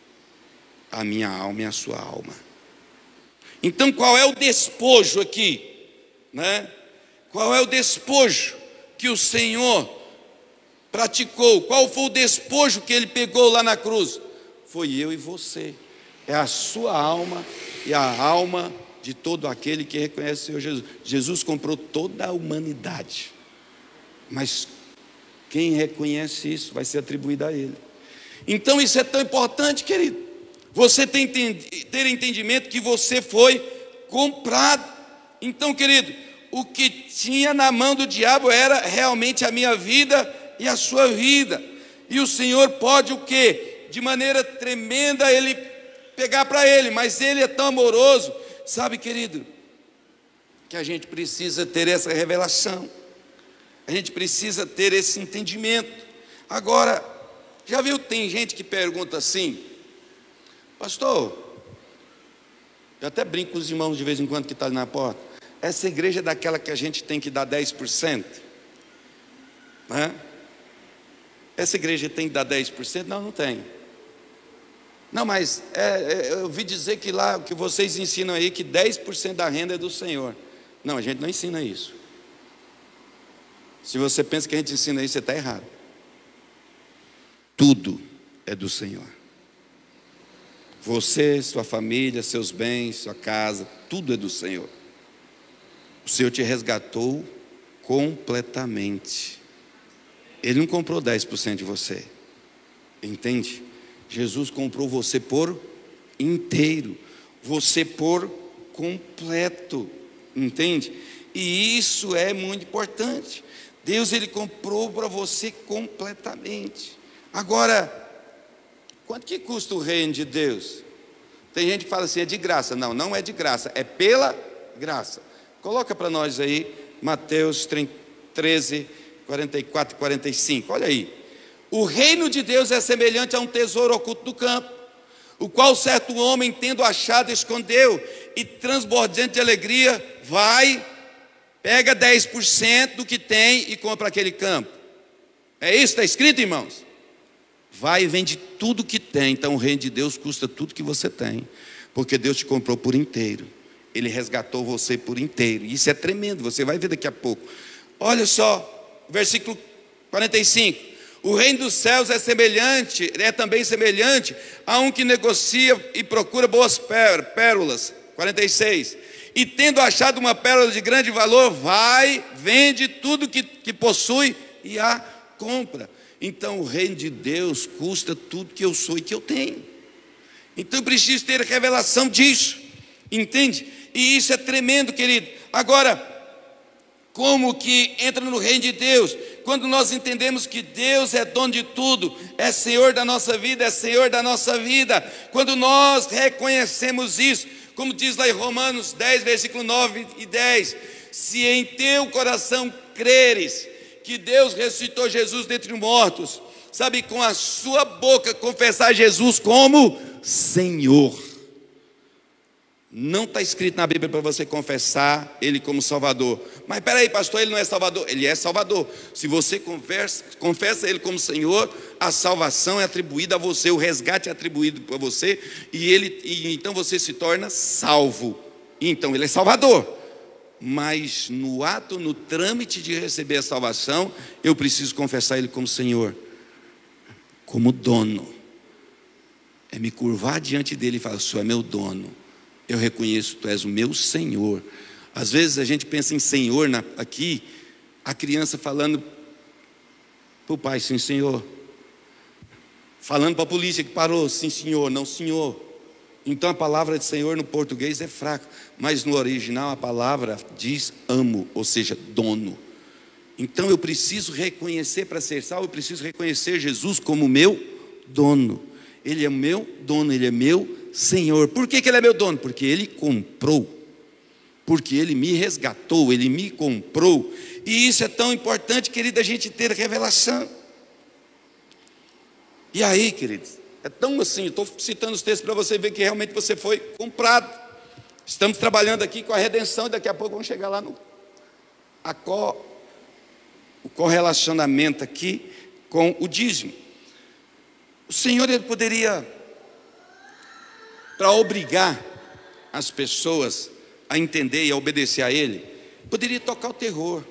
A minha alma e a sua alma. Então qual é o despojo aqui? Né? Qual é o despojo que o Senhor praticou? Qual foi o despojo que Ele pegou lá na cruz? Foi eu e você. É a sua alma e a alma de todo aquele que reconhece o Senhor Jesus. Jesus comprou toda a humanidade, mas quem reconhece isso vai ser atribuído a Ele. Então isso é tão importante, querido. Você tem que ter entendimento que você foi comprado. Então, querido, o que tinha na mão do diabo era realmente a minha vida e a sua vida. E o Senhor pode o quê? De maneira tremenda Ele pegar para Ele, mas Ele é tão amoroso, sabe, querido, que a gente precisa ter essa revelação, a gente precisa ter esse entendimento. Agora, já viu, tem gente que pergunta assim: pastor, eu até brinco com os irmãos de vez em quando que estão ali na porta, essa igreja é daquela que a gente tem que dar 10%? Né? Essa igreja tem que dar 10%? Não, não tem. Não, mas eu ouvi dizer que lá, que vocês ensinam aí, que 10% da renda é do Senhor. Não, a gente não ensina isso. Se você pensa que a gente ensina isso, você está errado. Tudo é do Senhor. Você, sua família, seus bens, sua casa, tudo é do Senhor. O Senhor te resgatou completamente. Ele não comprou 10% de você. Entende? Jesus comprou você por inteiro. Você por completo. Entende? E isso é muito importante. Deus, Ele comprou para você completamente. Agora, quanto que custa o reino de Deus? Tem gente que fala assim, é de graça. Não, não é de graça, é pela graça. Coloca para nós aí, Mateus 13, 44 e 45, olha aí. O reino de Deus é semelhante a um tesouro oculto do campo, o qual certo homem, tendo achado, escondeu, e transbordante de alegria, vai, pega 10% do que tem e compra aquele campo. É isso que está escrito, irmãos? Vai e vende tudo que tem. Então o reino de Deus custa tudo que você tem, porque Deus te comprou por inteiro. Ele resgatou você por inteiro. Isso é tremendo, você vai ver daqui a pouco. Olha só, versículo 45. O reino dos céus é também semelhante a um que negocia e procura boas pérolas. 46. E tendo achado uma pérola de grande valor, vai, vende tudo que possui e a compra. Então o reino de Deus custa tudo que eu sou e que eu tenho. Então eu preciso ter a revelação disso, entende? E isso é tremendo, querido. Agora, como que entra no reino de Deus? Quando nós entendemos que Deus é dono de tudo, é Senhor da nossa vida, é Senhor da nossa vida. Quando nós reconhecemos isso, como diz lá em Romanos 10, versículo 9 e 10, se em teu coração creres que Deus ressuscitou Jesus dentre os mortos, sabe, com a sua boca confessar Jesus como Senhor. Não está escrito na Bíblia para você confessar Ele como Salvador. Mas peraí, pastor, Ele não é Salvador? Ele é Salvador. Se você confessa Ele como Senhor, a salvação é atribuída a você, o resgate é atribuído para você, e então você se torna salvo. E então Ele é Salvador. Mas no ato, no trâmite de receber a salvação, eu preciso confessar Ele como Senhor, como dono. É me curvar diante dEle e falar: o Senhor é meu dono. Eu reconheço, Tu és o meu Senhor. Às vezes a gente pensa em Senhor aqui, a criança falando para o pai: sim, Senhor. Falando para a polícia que parou: sim, Senhor, não, Senhor. Então a palavra de Senhor no português é fraca, mas no original a palavra diz amo, ou seja, dono. Então eu preciso reconhecer, para ser salvo, eu preciso reconhecer Jesus como meu dono. Ele é meu dono, Ele é meu Senhor. Por que Ele é meu dono? Porque Ele comprou, porque Ele me resgatou, Ele me comprou. E isso é tão importante, querido, a gente ter revelação. E aí, queridos, é tão assim, estou citando os textos para você ver que realmente você foi comprado. Estamos trabalhando aqui com a redenção, e daqui a pouco vamos chegar lá no o correlacionamento aqui com o dízimo. O Senhor, Ele poderia, para obrigar as pessoas a entender e a obedecer a Ele, poderia tocar o terror.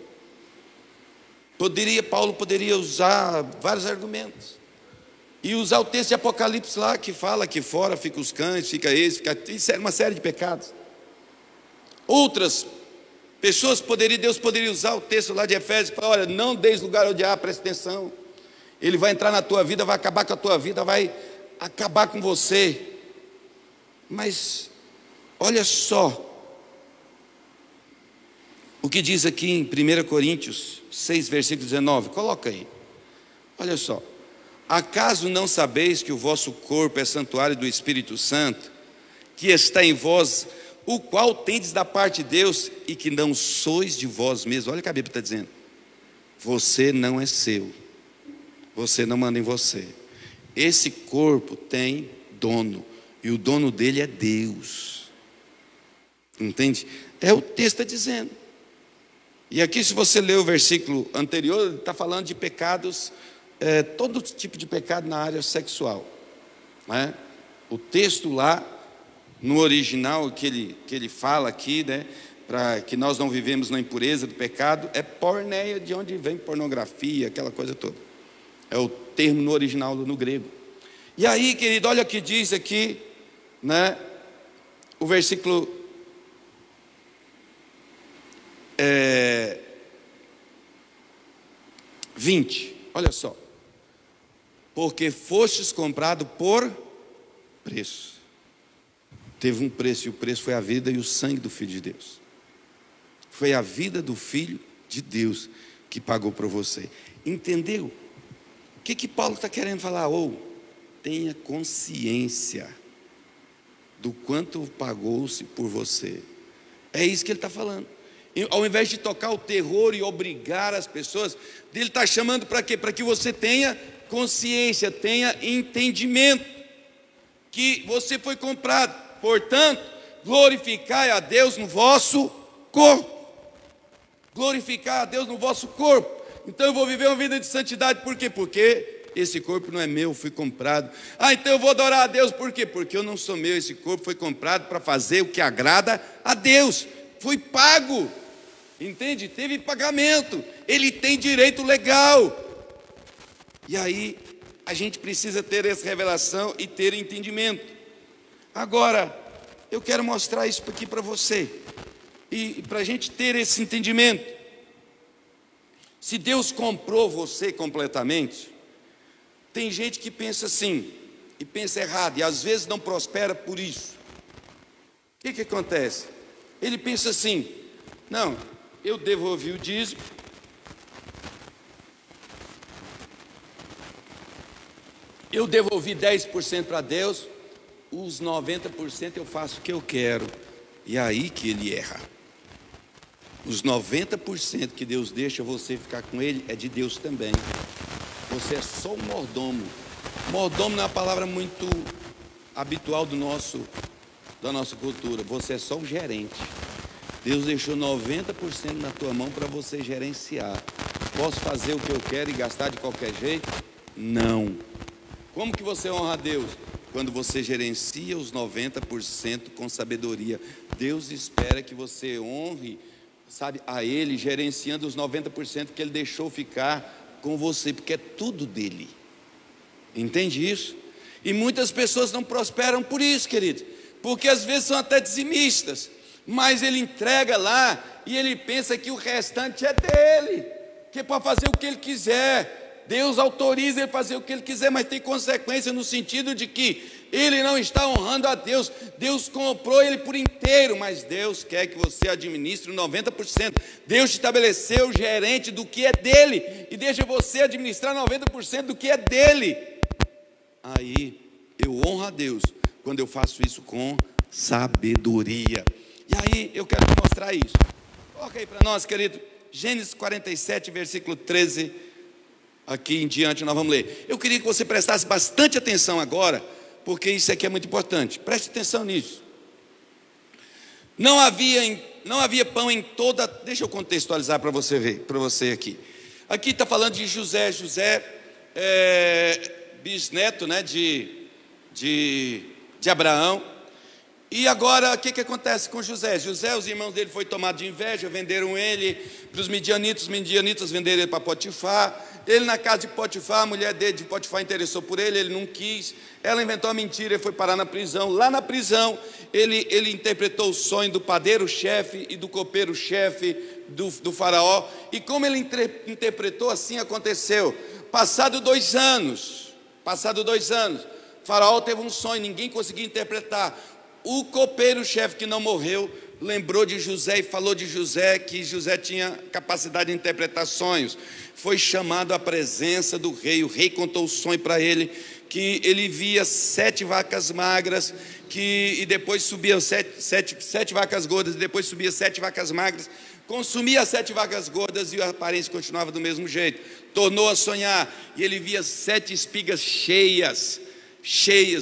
Paulo poderia usar vários argumentos. E usar o texto de Apocalipse lá, que fala que fora ficam os cães, fica esse, isso é uma série de pecados. Outras pessoas Deus poderia usar o texto lá de Efésios e falar: olha, não deis lugar ao diabo, presta atenção. Ele vai entrar na tua vida, vai acabar com a tua vida, vai acabar com você. Mas olha só o que diz aqui em 1 Coríntios 6, versículo 19. Coloca aí. Olha só: acaso não sabeis que o vosso corpo é santuário do Espírito Santo, que está em vós, o qual tendes da parte de Deus, e que não sois de vós mesmos? Olha o que a Bíblia está dizendo. Você não é seu, você não manda em você. Esse corpo tem dono, e o dono dele é Deus. Entende? É o texto está dizendo. E aqui, se você ler o versículo anterior, ele está falando de pecados, todo tipo de pecado na área sexual, né? O texto lá, no original, que ele fala aqui, né, para que nós não vivemos na impureza do pecado, é porneia, de onde vem pornografia, aquela coisa toda. É o termo no original, no grego. E aí, querido, olha o que diz aqui, né, o versículo 20, olha só. Porque fostes comprado por preço. Teve um preço, e o preço foi a vida e o sangue do Filho de Deus. Foi a vida do Filho de Deus que pagou por você. Entendeu? O que Paulo está querendo falar? Tenha consciência do quanto pagou-se por você. É isso que ele está falando. Ao invés de tocar o terror e obrigar as pessoas, ele está chamando para quê? Para que você tenha consciência, tenha entendimento que você foi comprado. Portanto, glorificai a Deus no vosso corpo. Glorificar a Deus no vosso corpo. Então eu vou viver uma vida de santidade, por quê? Porque esse corpo não é meu, fui comprado. Então eu vou adorar a Deus, por quê? Porque eu não sou meu, esse corpo foi comprado para fazer o que agrada a Deus. Fui pago, entende? Teve pagamento, ele tem direito legal. E aí a gente precisa ter essa revelação e ter entendimento. Agora, eu quero mostrar isso aqui para você, e para a gente ter esse entendimento. Se Deus comprou você completamente, tem gente que pensa assim, e pensa errado, e às vezes não prospera por isso. O que acontece? Ele pensa assim, não, eu devolvi o dízimo, eu devolvi 10% para Deus, os 90% eu faço o que eu quero. E aí que ele erra. Os 90% que Deus deixa você ficar com ele é de Deus também. Você é só um mordomo. Mordomo não é uma palavra muito habitual da nossa cultura. Você é só um gerente. Deus deixou 90% na tua mão para você gerenciar. Posso fazer o que eu quero e gastar de qualquer jeito? Não. Como que você honra a Deus? Quando você gerencia os 90% com sabedoria. Deus espera que você honre, sabe, a Ele, gerenciando os 90% que Ele deixou ficar com você, porque é tudo dele. Entende isso? E muitas pessoas não prosperam por isso, querido, porque às vezes são até dizimistas, mas ele entrega lá e ele pensa que o restante é dele, que é para fazer o que ele quiser. Deus autoriza ele fazer o que ele quiser, mas tem consequência no sentido de que ele não está honrando a Deus. Deus comprou ele por inteiro, mas Deus quer que você administre 90%. Deus te estabeleceu gerente do que é dele e deixa você administrar 90% do que é dele. Aí eu honro a Deus quando eu faço isso com sabedoria. E aí eu quero te mostrar isso. Coloca aí para nós, querido, Gênesis 47, versículo 13. Aqui em diante nós vamos ler. Eu queria que você prestasse bastante atenção agora, porque isso aqui é muito importante. Preste atenção nisso. Não havia pão em toda. Deixa eu contextualizar para você ver, para você aqui. Aqui está falando de José. José bisneto, né, de Abraão. E agora, o que acontece com José? José, os irmãos dele foram tomados de inveja, venderam ele para os midianitas, os midianitas venderam ele para Potifar. Ele na casa de Potifar, a mulher dele de Potifar interessou por ele, ele não quis. Ela inventou uma mentira, ele foi parar na prisão. Lá na prisão, ele interpretou o sonho do padeiro-chefe e do copeiro-chefe do faraó. E como ele interpretou, assim aconteceu. Passado 2 anos, o faraó teve um sonho, ninguém conseguia interpretar. O copeiro-chefe, que não morreu, lembrou de José e falou de José, que José tinha capacidade de interpretar sonhos. Foi chamado à presença do rei. O rei contou o sonho para ele, que ele via 7 vacas magras, e depois subia sete vacas gordas, e depois subia 7 vacas magras, consumia as 7 vacas gordas e a aparência continuava do mesmo jeito. Tornou a sonhar, e ele via 7 espigas cheias,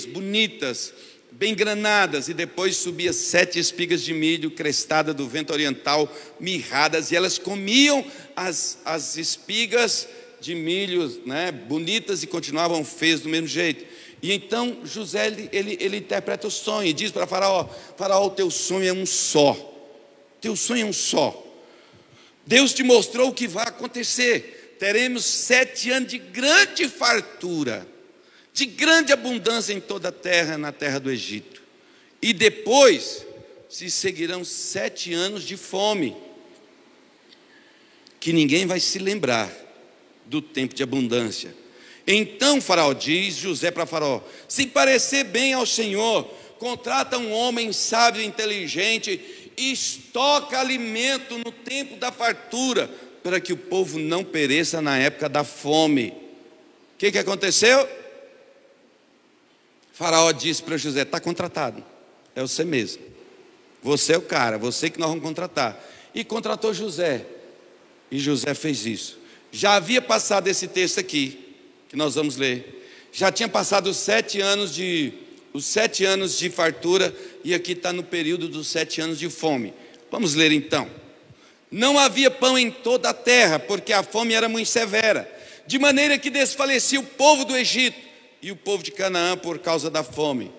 bonitas, bem granadas, e depois subia 7 espigas de milho, crestada do vento oriental, mirradas, e elas comiam as espigas de milho, né, bonitas, e continuavam feias do mesmo jeito. E então José ele interpreta o sonho e diz para Faraó: Faraó, o teu sonho é um só. Teu sonho é um só. Deus te mostrou o que vai acontecer. Teremos 7 anos de grande fartura, de grande abundância em toda a terra, na terra do Egito. E depois se seguirão 7 anos de fome, que ninguém vai se lembrar do tempo de abundância. Então Faraó diz, José para Faraó: se parecer bem ao Senhor, contrata um homem sábio e inteligente, e estoca alimento no tempo da fartura, para que o povo não pereça na época da fome. O que aconteceu? Faraó disse para José: está contratado, é você mesmo, você é o cara, você que nós vamos contratar. E contratou José, e José fez isso. Já havia passado esse texto aqui, que nós vamos ler, já tinha passado os 7 anos de fartura, e aqui está no período dos 7 anos de fome. Vamos ler então. Não havia pão em toda a terra, porque a fome era muito severa, de maneira que desfalecia o povo do Egito e o povo de Canaã por causa da fome.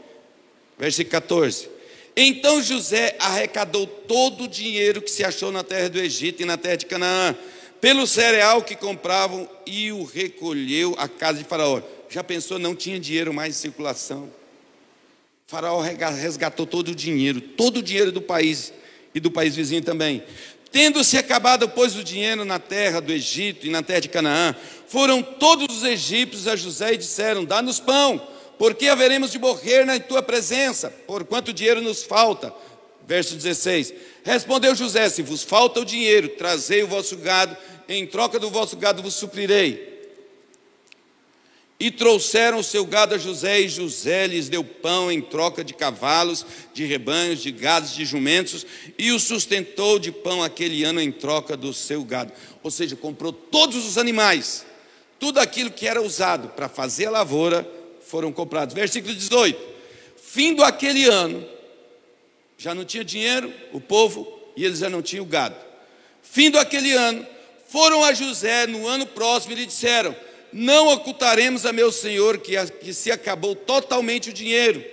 Versículo 14. Então José arrecadou todo o dinheiro que se achou na terra do Egito e na terra de Canaã, pelo cereal que compravam, e o recolheu à casa de Faraó. Já pensou, não tinha dinheiro mais em circulação? Faraó resgatou todo o dinheiro do país e do país vizinho também. Tendo-se acabado, pois, o dinheiro na terra do Egito e na terra de Canaã, foram todos os egípcios a José e disseram: dá-nos pão, porque haveremos de morrer na tua presença, porquanto o dinheiro nos falta. Verso 16. Respondeu José: se vos falta o dinheiro, trazei o vosso gado, em troca do vosso gado vos suprirei. E trouxeram o seu gado a José, e José lhes deu pão em troca de cavalos, de rebanhos, de gados, de jumentos, e o sustentou de pão aquele ano em troca do seu gado. Ou seja, comprou todos os animais, tudo aquilo que era usado para fazer a lavoura, foram comprados. Versículo 18. Findo aquele ano, já não tinha dinheiro o povo, e eles já não tinham gado. Findo aquele ano, foram a José no ano próximo e lhe disseram: não ocultaremos a meu senhor que se acabou totalmente o dinheiro.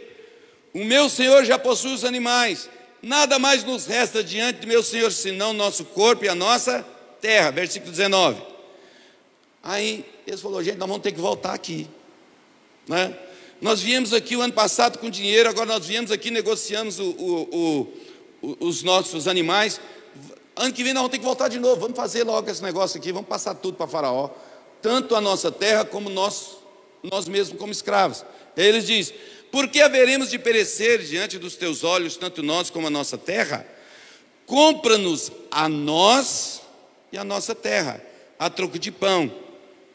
O meu senhor já possui os animais, nada mais nos resta diante de meu senhor, senão nosso corpo e a nossa terra. Versículo 19. Aí eles falaram: gente, nós vamos ter que voltar aqui, né? Nós viemos aqui o ano passado com dinheiro, agora nós viemos aqui, negociamos os nossos animais. Ano que vem nós vamos ter que voltar de novo, vamos fazer logo esse negócio aqui, vamos passar tudo para Faraó, tanto a nossa terra como nós mesmos como escravos. Aí eles dizem: por que haveremos de perecer diante dos teus olhos, tanto nós como a nossa terra? Compra-nos a nós e a nossa terra, a troco de pão,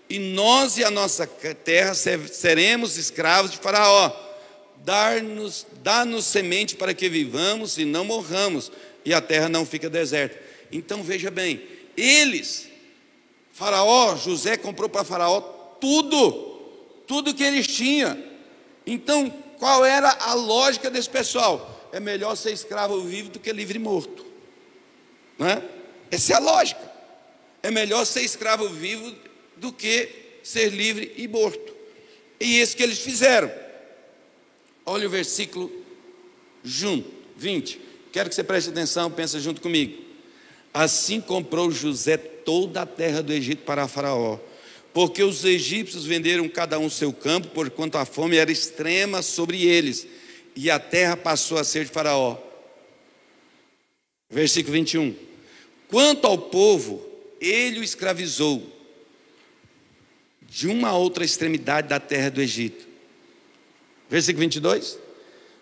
e nós e a nossa terra seremos escravos de Faraó. Dá-nos semente para que vivamos e não morramos, e a terra não fica deserta. Então veja bem, Faraó, José comprou para Faraó tudo que eles tinham. Então qual era a lógica desse pessoal? É melhor ser escravo vivo do que livre e morto, não é? Essa é a lógica. É melhor ser escravo vivo do que ser livre e morto. E isso que eles fizeram. Olha o versículo 20. Quero que você preste atenção, pensa junto comigo. Assim comprou José toda a terra do Egito para Faraó, porque os egípcios venderam cada um seu campo, porquanto a fome era extrema sobre eles, e a terra passou a ser de Faraó. Versículo 21. Quanto ao povo, ele o escravizou de uma outra extremidade da terra do Egito. Versículo 22.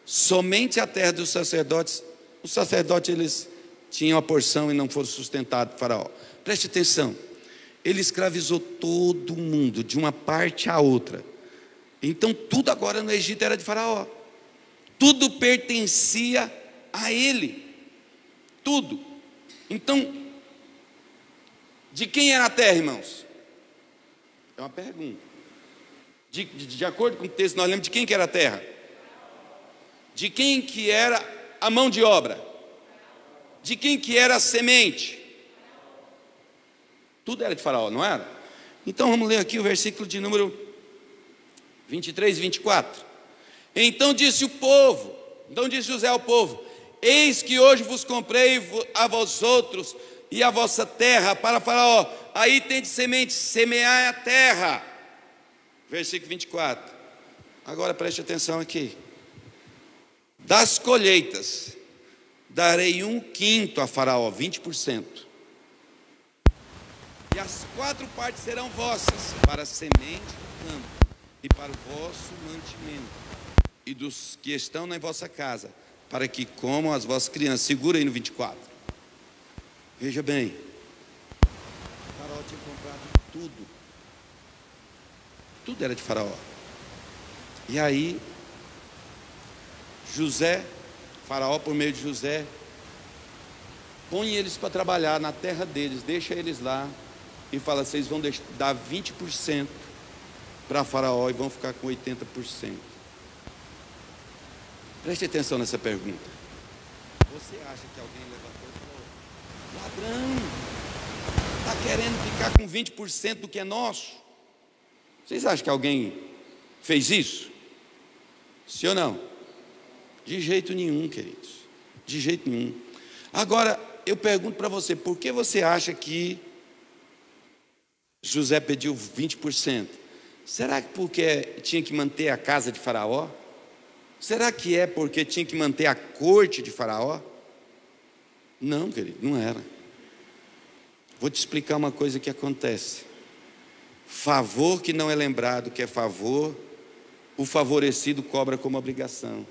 Somente a terra dos sacerdotes, os sacerdotes eles tinham a porção e não foram sustentados por Faraó. Preste atenção, ele escravizou todo mundo, de uma parte à outra. Então tudo agora no Egito era de Faraó, tudo pertencia a ele, tudo. Então, de quem era a terra, irmãos? É uma pergunta. De acordo com o texto, nós lembramos de quem que era a terra? De quem que era a mão de obra? De quem que era a semente? Tudo era de Faraó, não era? Então vamos ler aqui o versículo de número 23 e 24. Então disse José ao povo: eis que hoje vos comprei a vós outros e a vossa terra para Faraó. Aí tem de semente, semear a terra. Versículo 24. Agora preste atenção aqui. Das colheitas darei 1/5 a Faraó, 20%. E as 4 partes serão vossas, para a semente do campo e para o vosso mantimento, e dos que estão na vossa casa, para que comam as vossas crianças. Segura aí no 24. Veja bem, Faraó tinha comprado tudo. Tudo era de Faraó. E aí, Faraó, por meio de José, põe eles para trabalhar na terra deles, deixa eles lá e fala: vocês vão dar 20% para Faraó e vão ficar com 80%. Preste atenção nessa pergunta. Você acha que alguém levantou e falou: ladrão, está querendo ficar com 20% do que é nosso? Vocês acham que alguém fez isso? Sim ou não? De jeito nenhum, queridos. De jeito nenhum. Agora, eu pergunto para você: por que você acha que José pediu 20%? Será que porque tinha que manter a casa de Faraó? Será que é porque tinha que manter a corte de Faraó? Não, querido, não era. Vou te explicar uma coisa que acontece. Favor que não é lembrado que é favor, o favorecido cobra como obrigação.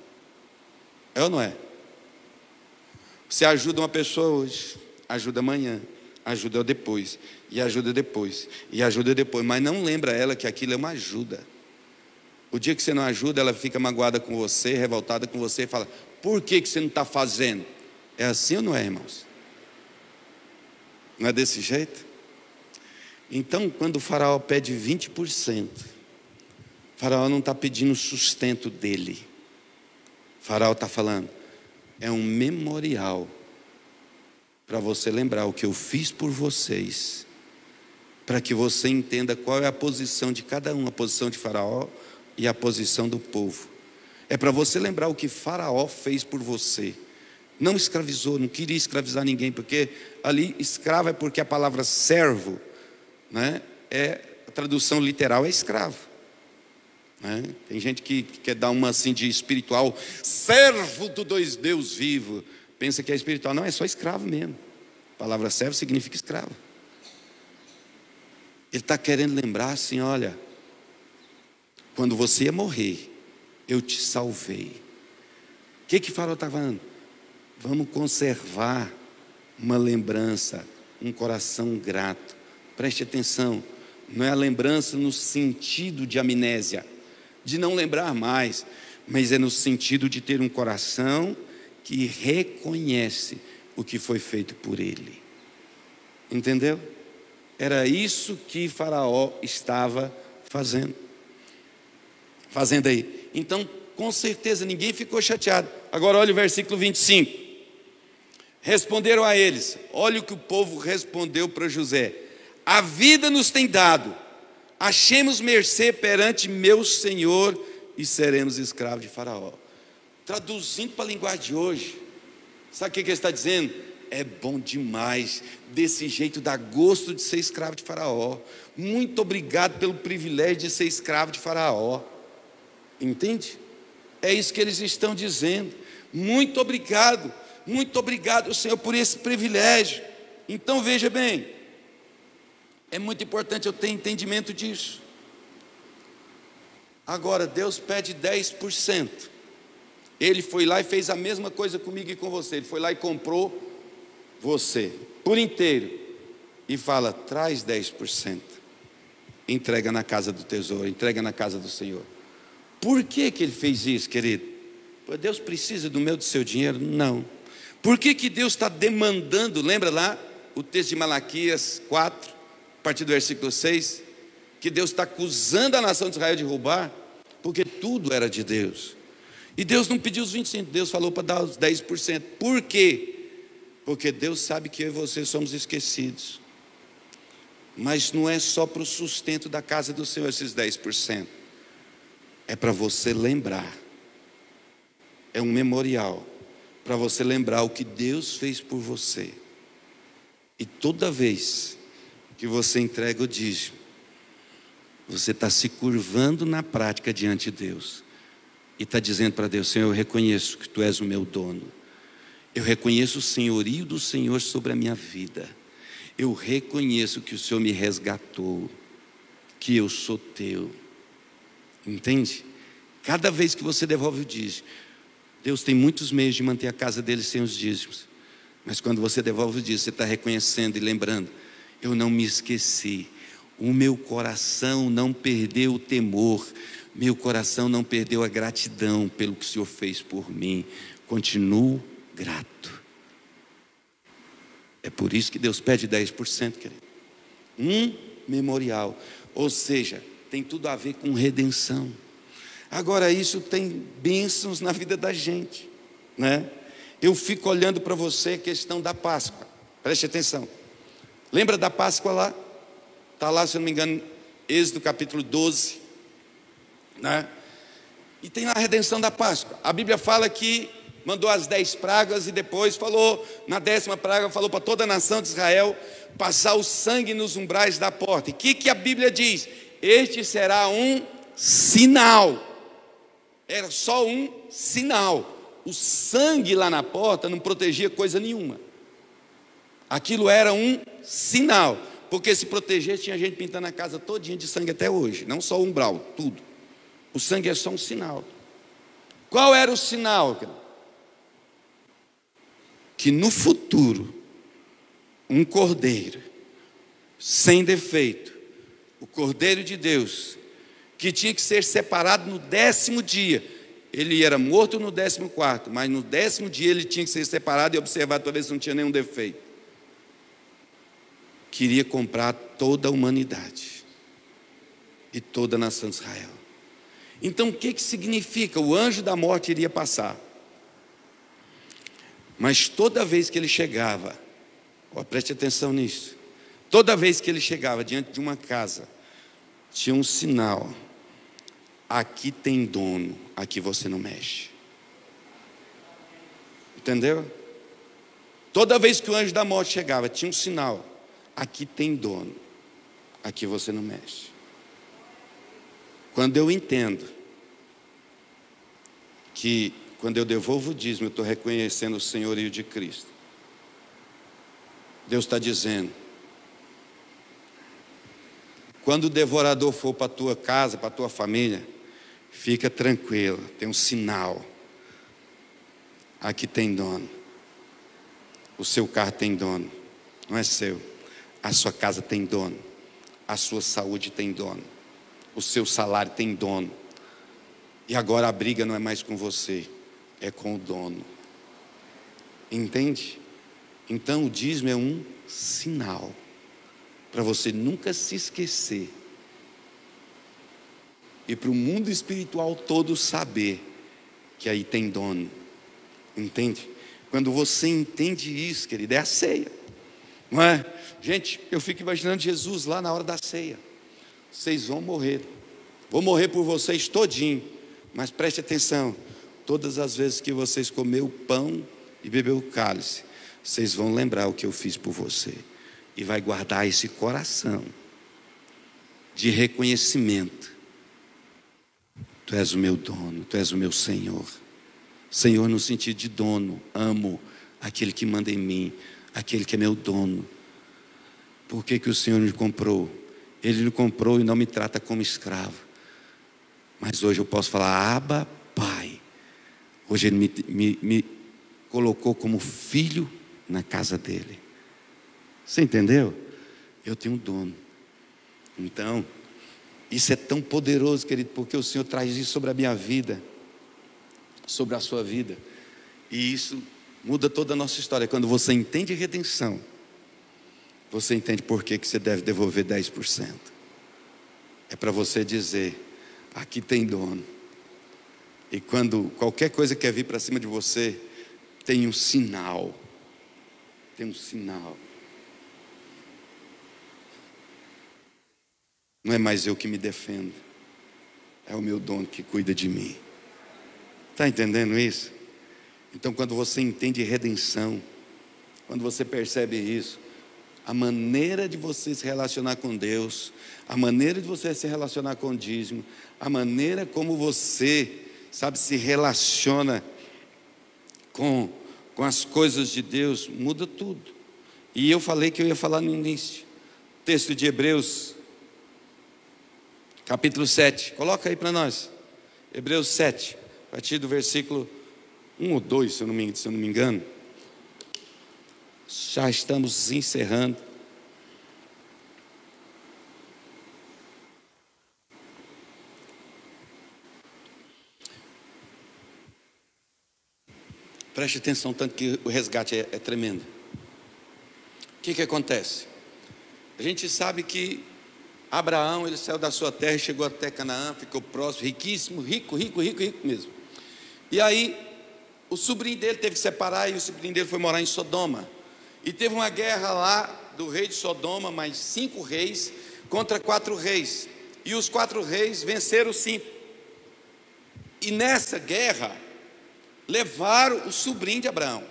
É ou não é? Você ajuda uma pessoa hoje, ajuda amanhã, ajuda depois, e ajuda depois, e ajuda depois, mas não lembra ela que aquilo é uma ajuda. O dia que você não ajuda, ela fica magoada com você, revoltada com você, e fala: por que você não está fazendo? É assim ou não é, irmãos? Não é desse jeito? Então, quando o Faraó pede 20%, o Faraó não está pedindo o sustento dele. O Faraó está falando: é um memorial para você lembrar o que eu fiz por vocês, para que você entenda qual é a posição de cada um, a posição de Faraó e a posição do povo. É para você lembrar o que Faraó fez por você. Não escravizou, não queria escravizar ninguém, porque ali escravo é porque a palavra servo, né, a tradução literal é escravo, né? Tem gente que quer dar uma assim de espiritual, servo do Deus vivo, pensa que é espiritual. Não, é só escravo mesmo. A palavra servo significa escravo. Ele está querendo lembrar assim: olha, quando você ia morrer, eu te salvei. O que Faraó está falando? Vamos conservar uma lembrança, um coração grato. Preste atenção, não é a lembrança no sentido de amnésia, de não lembrar mais, mas é no sentido de ter um coração que reconhece o que foi feito por ele. Entendeu? Era isso que Faraó estava fazendo aí. Então, com certeza, ninguém ficou chateado. Agora olha o versículo 25. Responderam a eles, olha o que o povo respondeu para José: a vida nos tem dado, achemos mercê perante meu senhor e seremos escravos de Faraó. Traduzindo para a linguagem de hoje, sabe o que ele está dizendo? É bom demais, desse jeito dá gosto de ser escravo de Faraó. Muito obrigado pelo privilégio de ser escravo de Faraó. Entende? É isso que eles estão dizendo. Muito obrigado, Senhor, por esse privilégio. Então veja bem, é muito importante eu ter entendimento disso. Agora, Deus pede 10%. Ele foi lá e fez a mesma coisa comigo e com você. Ele foi lá e comprou você por inteiro e fala: traz 10%, entrega na casa do tesouro, entrega na casa do Senhor. Por que ele fez isso, querido? Porque Deus precisa do meu, do seu dinheiro? Não. Por que Deus está demandando? Lembra lá o texto de Malaquias 4, a partir do versículo 6, que Deus está acusando a nação de Israel de roubar? Porque tudo era de Deus. E Deus não pediu os 25%, Deus falou para dar os 10%. Por quê? Porque Deus sabe que eu e você somos esquecidos. Mas não é só para o sustento da casa do Senhor esses 10%. é para você lembrar. É um memorial para você lembrar o que Deus fez por você. E toda vez que você entrega o dízimo, você está se curvando na prática diante de Deus e está dizendo para Deus: Senhor, eu reconheço que Tu és o meu dono. Eu reconheço o senhorio do Senhor sobre a minha vida. Eu reconheço que o Senhor me resgatou, que eu sou Teu. Entende? Cada vez que você devolve o dízimo, Deus tem muitos meios de manter a casa dele sem os dízimos. Mas quando você devolve o dízimo, você está reconhecendo e lembrando: eu não me esqueci. O meu coração não perdeu o temor. Meu coração não perdeu a gratidão pelo que o Senhor fez por mim. Continuo grato. É por isso que Deus pede 10%, querido. Um memorial. Ou seja, tem tudo a ver com redenção. Agora, isso tem bênçãos na vida da gente, né? Eu fico olhando para você a questão da Páscoa. Preste atenção. Lembra da Páscoa lá? Está lá, se eu não me engano, Êxodo capítulo 12, né? E tem a redenção da Páscoa. A Bíblia fala que mandou as 10 pragas e depois falou, na 10ª praga, falou para toda a nação de Israel passar o sangue nos umbrais da porta. E o que a Bíblia diz? Este será um sinal. Era só um sinal. O sangue lá na porta não protegia coisa nenhuma. Aquilo era um sinal. Porque se protegesse, tinha gente pintando a casa todinha de sangue até hoje. Não só o umbral, tudo. O sangue é só um sinal. Qual era o sinal? Que no futuro, um cordeiro, sem defeito, o cordeiro de Deus, que tinha que ser separado no 10º dia. Ele era morto no 14º, mas no 10º dia ele tinha que ser separado e observar toda vez se não tinha nenhum defeito. Queria comprar toda a humanidade e toda a nação de Israel. Então o que significa? O anjo da morte iria passar. Mas toda vez que ele chegava, preste atenção nisso, toda vez que ele chegava diante de uma casa, tinha um sinal: aqui tem dono, aqui você não mexe. Entendeu? Toda vez que o anjo da morte chegava, tinha um sinal: aqui tem dono, aqui você não mexe. Quando eu entendo que quando eu devolvo o dízimo, eu estou reconhecendo o senhorio de Cristo, Deus está dizendo: quando o devorador for para a tua casa, para a tua família, fica tranquilo, tem um sinal: aqui tem dono. O seu carro tem dono, não é seu. A sua casa tem dono, a sua saúde tem dono, o seu salário tem dono. E agora a briga não é mais com você, é com o dono. Entende? Então o dízimo é um sinal para você nunca se esquecer e para o mundo espiritual todo saber que aí tem dono. Entende? Quando você entende isso, querido, é a ceia, não é? Gente, eu fico imaginando Jesus lá na hora da ceia. Vocês vão morrer, vou morrer por vocês todinho, mas preste atenção: todas as vezes que vocês comer o pão e beber o cálice, vocês vão lembrar o que eu fiz por você, e vai guardar esse coração de reconhecimento. Tu és o meu dono, tu és o meu Senhor. Senhor no sentido de dono, amo aquele que manda em mim, aquele que é meu dono. Por que o Senhor me comprou? Ele me comprou e não me trata como escravo. Mas hoje eu posso falar: Abba, Pai. Hoje Ele me colocou como filho na casa dele. Você entendeu? Eu tenho um dono. Então, isso é tão poderoso, querido, porque o Senhor traz isso sobre a minha vida, sobre a sua vida. E isso muda toda a nossa história. Quando você entende redenção, você entende por que você deve devolver 10%. É para você dizer: aqui tem dono. E quando qualquer coisa quer vir para cima de você, tem um sinal. Tem um sinal. Não é mais eu que me defendo. é o meu dono que cuida de mim. Está entendendo isso? Então, quando você entende redenção, quando você percebe isso, a maneira de você se relacionar com Deus, a maneira de você se relacionar com o dízimo, a maneira como você, sabe, se relaciona com as coisas de Deus, muda tudo. E eu falei que eu ia falar no início. Texto de Hebreus, capítulo 7. Coloca aí para nós. Hebreus 7, a partir do versículo 1 ou 2, se eu não me engano. Já estamos encerrando. Preste atenção, tanto que o resgate é tremendo. O que acontece? A gente sabe que Abraão, ele saiu da sua terra, chegou até Canaã, ficou próximo, riquíssimo, rico mesmo. E aí, o sobrinho dele teve que separar, e o sobrinho dele foi morar em Sodoma. E teve uma guerra lá do rei de Sodoma, mais 5 reis, contra 4 reis. E os 4 reis venceram os 5. E nessa guerra, levaram o sobrinho de Abraão.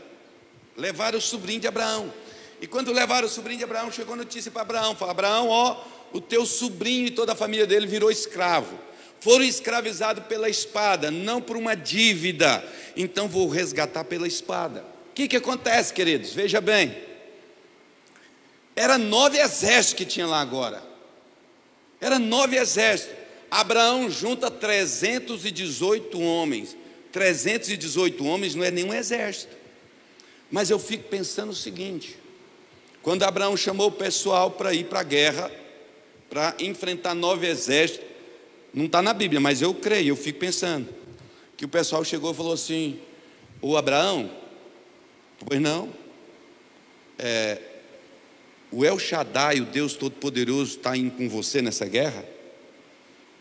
E quando levaram o sobrinho de Abraão, chegou notícia para Abraão. Falou: Abraão, ó, o teu sobrinho e toda a família dele virou escravo. Foram escravizados pela espada, não por uma dívida. Então vou resgatar pela espada. O que acontece, queridos? Veja bem. Era 9 exércitos que tinha lá agora. Era 9 exércitos. Abraão junta 318 homens. 318 homens não é nenhum exército. Mas eu fico pensando o seguinte: quando Abraão chamou o pessoal para ir para a guerra, para enfrentar 9 exércitos, não está na Bíblia, mas eu creio, eu fico pensando, que o pessoal chegou e falou assim: ô Abraão, pois não, o El Shaddai, o Deus Todo-Poderoso, está indo com você nessa guerra?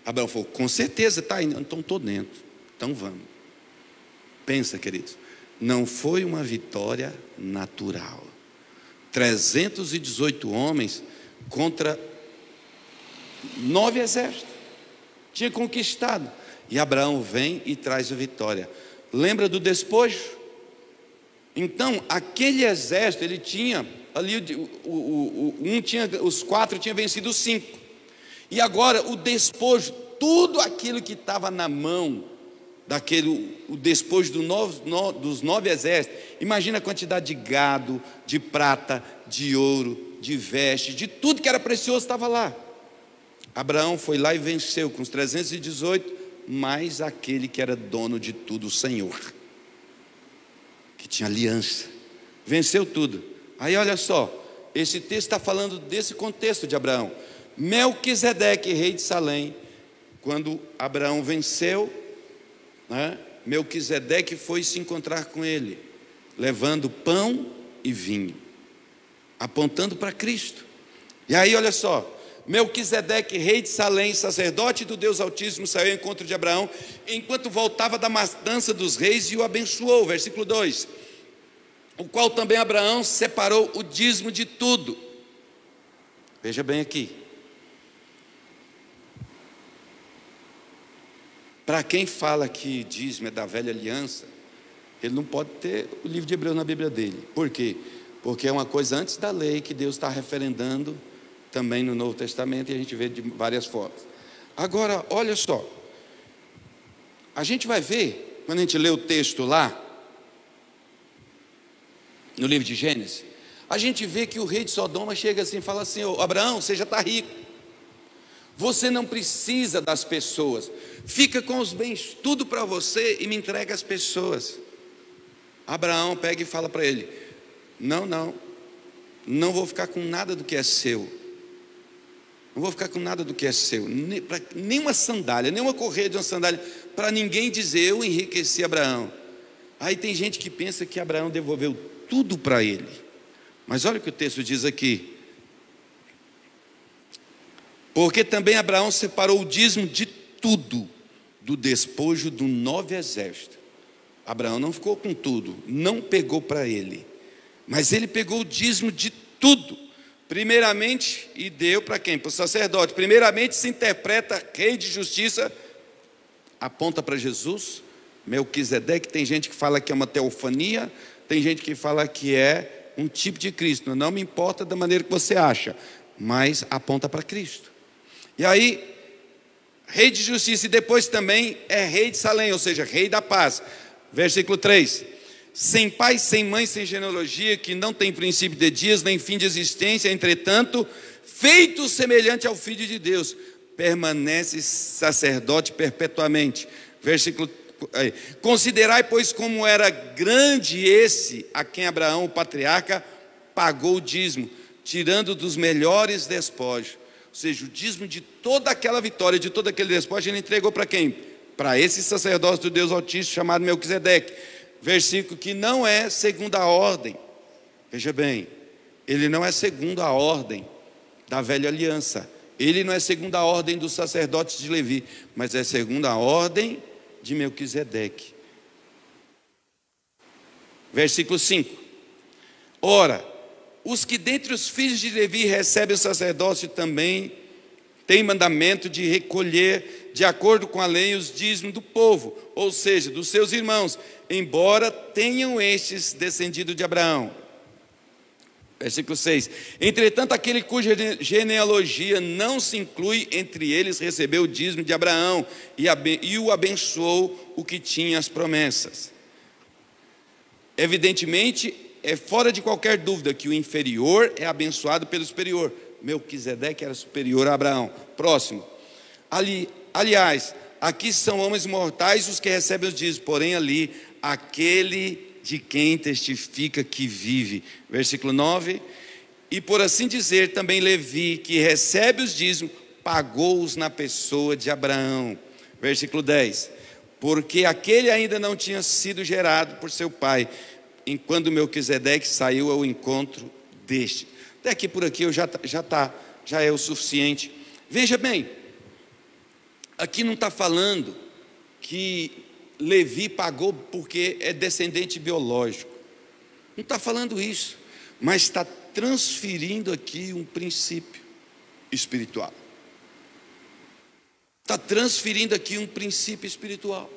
Abraão falou: com certeza está indo. Então estou dentro, então vamos. Pensa, queridos, não foi uma vitória natural. 318 homens contra 9 exércitos. Tinha conquistado. E Abraão vem e traz a vitória. Lembra do despojo? Então, aquele exército, ele tinha ali, os 4 tinham vencido os 5. E agora o despojo, tudo aquilo que estava na mão o despojo dos 9 exércitos. Imagina a quantidade de gado, de prata, de ouro, de veste, de tudo que era precioso estava lá. Abraão foi lá e venceu com os 318, mais aquele que era dono de tudo, o Senhor, que tinha aliança, venceu tudo. Aí olha só, esse texto está falando desse contexto de Abraão. Melquisedeque, rei de Salém, quando Abraão venceu, Melquisedeque foi se encontrar com ele, levando pão e vinho, apontando para Cristo. E aí olha só, Melquisedeque, rei de Salém, sacerdote do Deus Altíssimo, saiu ao encontro de Abraão, enquanto voltava da matança dos reis, e o abençoou. Versículo 2: o qual também Abraão separou o dízimo de tudo. Veja bem aqui. Para quem fala que dízimo é da velha aliança, ele não pode ter o livro de Hebreus na Bíblia dele. Por quê? Porque é uma coisa antes da lei que Deus está referendando também no Novo Testamento, e a gente vê de várias formas. Agora, olha só, a gente vai ver, quando a gente lê o texto lá, no livro de Gênesis, a gente vê que o rei de Sodoma chega assim e fala assim: ô Abraão, você já está rico, você não precisa das pessoas, fica com os bens tudo para você e me entrega as pessoas. Abraão pega e fala para ele: não vou ficar com nada do que é seu, não vou ficar com nada do que é seu, nem uma sandália, nem uma correia de uma sandália, para ninguém dizer eu enriqueci Abraão. Aí tem gente que pensa que Abraão devolveu tudo para ele, mas olha o que o texto diz aqui: porque também Abraão separou o dízimo de tudo do despojo dos 9 exércitos. Abraão não ficou com tudo, não pegou para ele, mas ele pegou o dízimo de tudo, primeiramente, e deu para quem? Para o sacerdote. Primeiramente se interpreta rei de justiça aponta para Jesus. Melquisedeque, tem gente que fala que é uma teofania, tem gente que fala que é um tipo de Cristo. Não me importa da maneira que você acha, mas aponta para Cristo. E aí, rei de justiça, e depois também é rei de Salém, ou seja, rei da paz. Versículo 3: sem pai, sem mãe, sem genealogia, que não tem princípio de dias, nem fim de existência, entretanto, feito semelhante ao Filho de Deus, permanece sacerdote perpetuamente. Versículo 4: considerai, pois, como era grande esse a quem Abraão, o patriarca, pagou o dízimo, tirando dos melhores despojos. Ou seja, o dízimo de toda aquela vitória, de todo aquele despojo, ele entregou para quem? Para esse sacerdócio do Deus Altíssimo, chamado Melquisedeque. Versículo que não é segundo a ordem. Veja bem, ele não é segundo a ordem da velha aliança. Ele não é segundo a ordem dos sacerdotes de Levi, mas é segundo a ordem de Melquisedeque. Versículo 5: ora, os que dentre os filhos de Levi recebem o sacerdócio também têm mandamento de recolher, de acordo com a lei, os dízimos do povo, ou seja, dos seus irmãos, embora tenham estes descendido de Abraão. Versículo 6: entretanto, aquele cuja genealogia não se inclui entre eles, recebeu o dízimo de Abraão e o abençoou, o que tinha as promessas. Evidentemente, é fora de qualquer dúvida que o inferior é abençoado pelo superior. Melquisedeque era superior a Abraão. Próximo: aliás, aqui são homens mortais os que recebem os dízimos, porém ali, aquele de quem testifica que vive. Versículo 9: e por assim dizer, também Levi, que recebe os dízimos, pagou-os na pessoa de Abraão. Versículo 10: porque aquele ainda não tinha sido gerado por seu pai, enquanto Melquisedeque saiu ao encontro deste. Até aqui por aqui já é o suficiente. Veja bem, aqui não está falando que Levi pagou porque é descendente biológico. Não está falando isso, mas está transferindo aqui um princípio espiritual. Está transferindo aqui um princípio espiritual.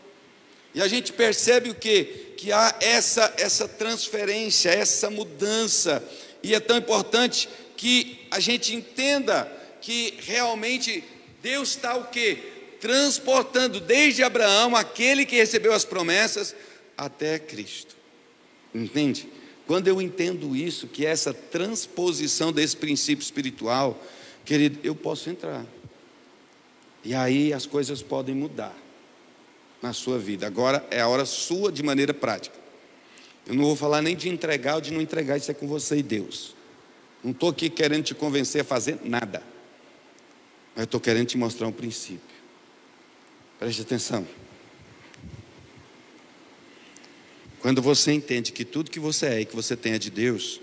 E a gente percebe o quê? Que há essa transferência, essa mudança. E é tão importante que a gente entenda que realmente Deus está o quê? Transportando desde Abraão, aquele que recebeu as promessas, até Cristo. Entende? Quando eu entendo isso, que é essa transposição desse princípio espiritual, querido, eu posso entrar. E aí as coisas podem mudar na sua vida. Agora é a hora sua de maneira prática. Eu não vou falar nem de entregar ou de não entregar, isso é com você e Deus. Não estou aqui querendo te convencer a fazer nada, mas eu estou querendo te mostrar um princípio. Preste atenção. Quando você entende que tudo que você é e que você tem é de Deus,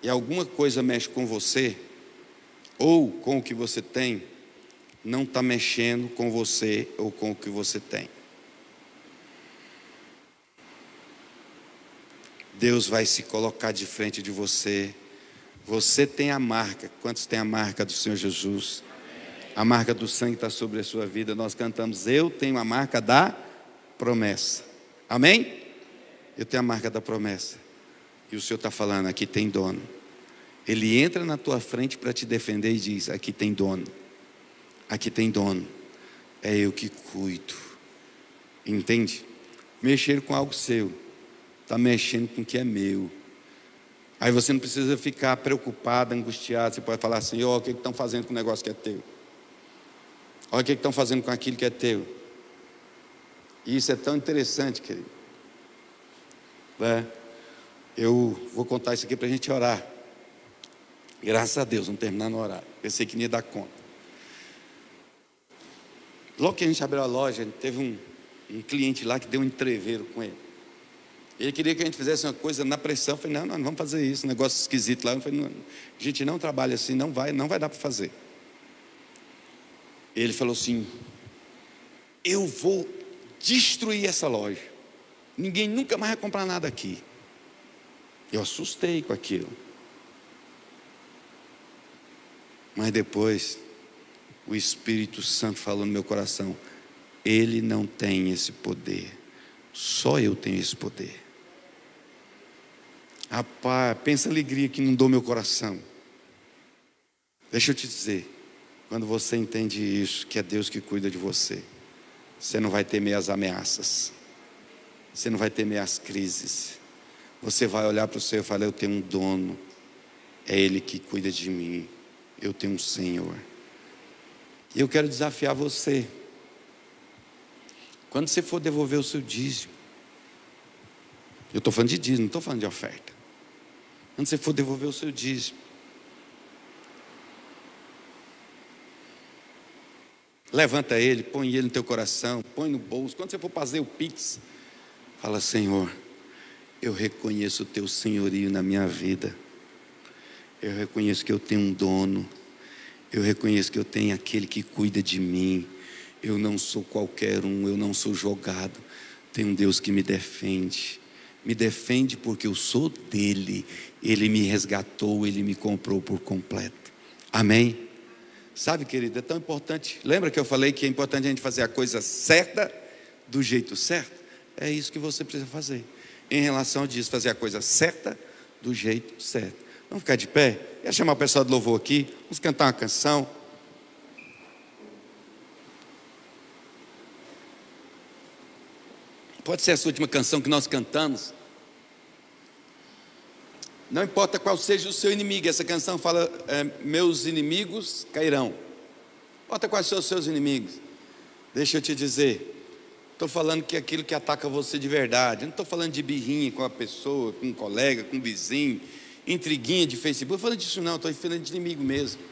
e alguma coisa mexe com você, ou com o que você tem, não está mexendo com você ou com o que você tem. Deus vai se colocar de frente de você. Você tem a marca. Quantos têm a marca do Senhor Jesus? A marca do sangue está sobre a sua vida. Nós cantamos: eu tenho a marca da promessa. Amém? Eu tenho a marca da promessa. E o Senhor está falando: aqui tem dono. Ele entra na tua frente para te defender e diz: aqui tem dono. Aqui tem dono. É eu que cuido. Entende? Mexer com algo seu, está mexendo com o que é meu. Aí você não precisa ficar preocupado, angustiado. Você pode falar assim: ó, o que estão fazendo com o negócio que é teu? Olha o que estão fazendo com aquilo que é teu. E isso é tão interessante, querido. Eu vou contar isso aqui para a gente orar. Graças a Deus, vamos terminar no horário. Pensei que não ia dar conta. Logo que a gente abriu a loja, teve um cliente lá que deu um entreveiro com ele. Ele queria que a gente fizesse uma coisa na pressão. Eu falei: não vamos fazer isso, um negócio esquisito lá. Eu falei: não, a gente não trabalha assim, não vai dar para fazer. Ele falou assim: eu vou destruir essa loja. Ninguém nunca mais vai comprar nada aqui. Eu assustei com aquilo. Mas depois, o Espírito Santo falou no meu coração: Ele não tem esse poder. Só eu tenho esse poder. Rapaz, pensa a alegria que inundou meu coração. Deixa eu te dizer, quando você entende isso, que é Deus que cuida de você, você não vai temer as ameaças, você não vai temer as crises. Você vai olhar para o Senhor e falar: eu tenho um dono, é Ele que cuida de mim, eu tenho um Senhor. E eu quero desafiar você, quando você for devolver o seu dízimo, eu estou falando de dízimo, não estou falando de oferta. Quando você for devolver o seu dízimo, levanta ele, põe ele no teu coração, põe no bolso. Quando você for fazer o Pix, fala: Senhor, eu reconheço o teu senhorio na minha vida. Eu reconheço que eu tenho um dono. Eu reconheço que eu tenho aquele que cuida de mim. Eu não sou qualquer um, eu não sou jogado. Tem um Deus que me defende. Me defende porque eu sou dele. Ele me resgatou, ele me comprou por completo. Amém? Sabe, querido, é tão importante. Lembra que eu falei que é importante a gente fazer a coisa certa, do jeito certo? É isso que você precisa fazer. Em relação disso, fazer a coisa certa, do jeito certo. Vamos ficar de pé? Quero chamar o pessoal do louvor aqui. Vamos cantar uma canção. Pode ser essa última canção que nós cantamos. Não importa qual seja o seu inimigo. Essa canção fala: meus inimigos cairão. Não importa quais são os seus inimigos. Deixa eu te dizer, estou falando que aquilo que ataca você de verdade. Eu não estou falando de birrinha com a pessoa, com um colega, com um vizinho, intriguinha de Facebook. Não estou falando disso não, estou falando de inimigo mesmo.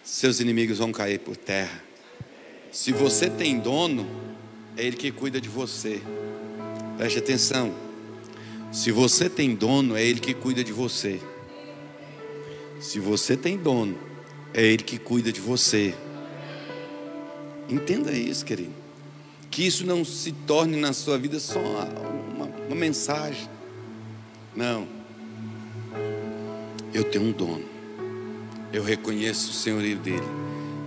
Seus inimigos vão cair por terra. Se você tem dono, é Ele que cuida de você. Preste atenção. Se você tem dono, é Ele que cuida de você. Se você tem dono, é Ele que cuida de você. Entenda isso, querido. Que isso não se torne na sua vida só uma mensagem. Não. Eu tenho um dono. Eu reconheço o senhorio dele.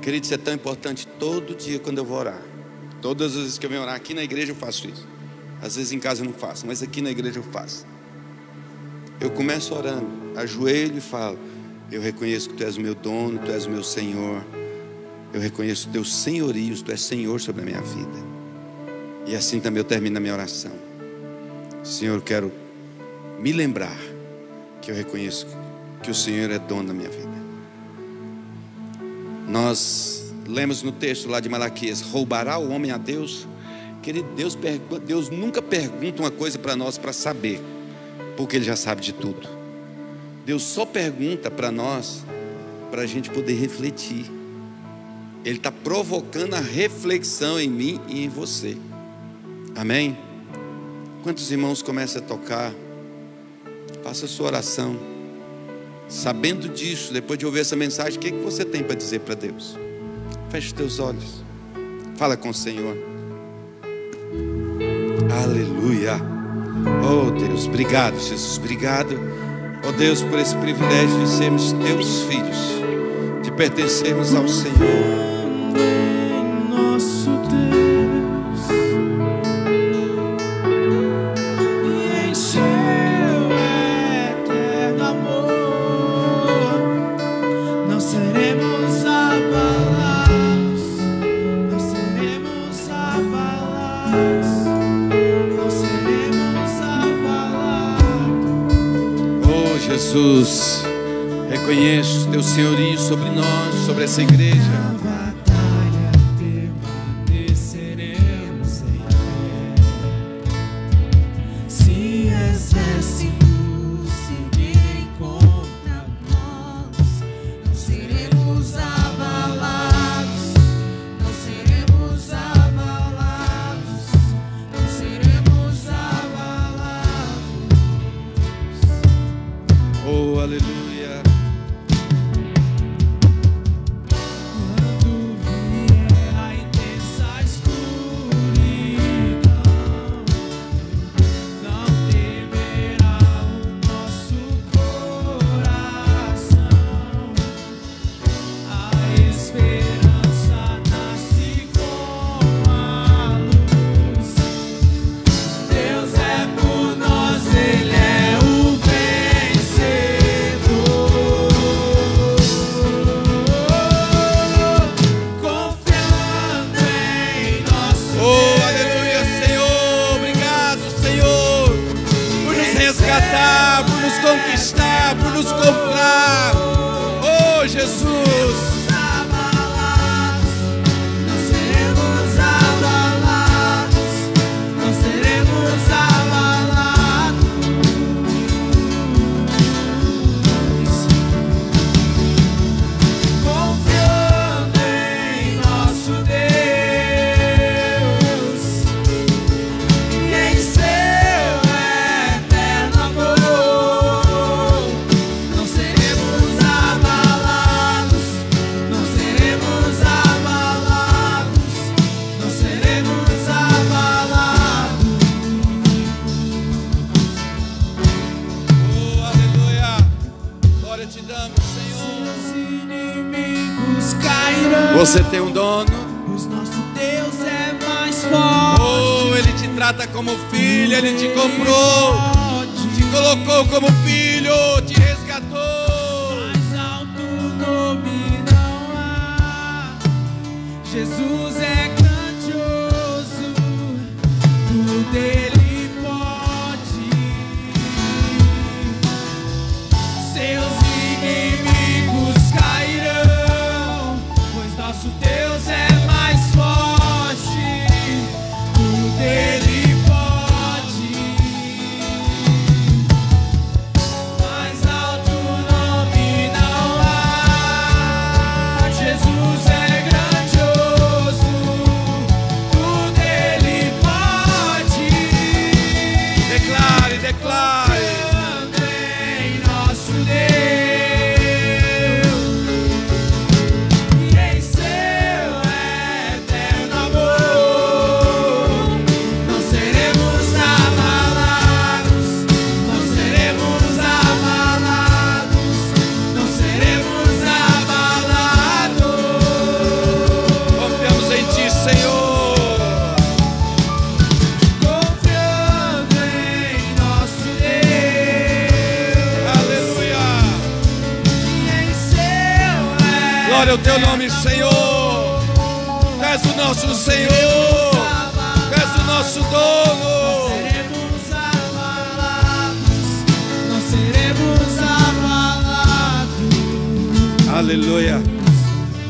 Querido, isso é tão importante. Todo dia quando eu vou orar, todas as vezes que eu venho orar aqui na igreja, eu faço isso. Às vezes em casa eu não faço, mas aqui na igreja eu faço. Eu começo orando, ajoelho e falo: eu reconheço que Tu és o meu dono, Tu és o meu Senhor. Eu reconheço o Teu senhorio, Tu és Senhor sobre a minha vida. E assim também eu termino a minha oração. Senhor, eu quero me lembrar que eu reconheço que o Senhor é dono da minha vida. Nós lemos no texto lá de Malaquias: roubará o homem a Deus? Querido, Deus nunca pergunta uma coisa para nós para saber, porque Ele já sabe de tudo. Deus só pergunta para nós para a gente poder refletir. Ele está provocando a reflexão em mim e em você. Amém? Quantos irmãos começam a tocar? Faça a sua oração. Sabendo disso, depois de ouvir essa mensagem, o que você tem para dizer para Deus? Feche os teus olhos. Fala com o Senhor. Aleluia. Oh Deus, obrigado Jesus, obrigado, oh Deus, por esse privilégio de sermos Teus filhos, de pertencermos ao Senhor. Nosso Deus, e em seu eterno amor, não seremos abalados, não seremos abalados. Jesus, reconheço Teu senhorio sobre nós, sobre essa igreja. Na batalha permaneceremos em fé. Se exércitos se virem contra nós, não seremos abalados, não seremos abalados, não seremos abalados. Oh, aleluia. Quando Você tem um dono. Pois nosso Deus é mais forte. Oh, Ele te trata como filho, Ele te comprou, te colocou como filho, te resgatou. Mais alto nome não há. Jesus é grandioso, tudo Ele pode. Seus inimigos cairão, pois nosso Deus é mais forte, tudo Ele pode. Mais alto nome não há. Jesus é grandioso, tudo Ele pode. Declare, declare. Em nosso Deus e em seu eterno amor, não seremos abalados, não seremos abalados, não seremos abalados. Confiamos em Ti, Senhor. Confiando em nosso Deus Aleluia. e em seu Glória ao Teu nome, Senhor. Tu és o nosso Senhor. Tu és o nosso dono. seremos abalados, não seremos abalados. Aleluia.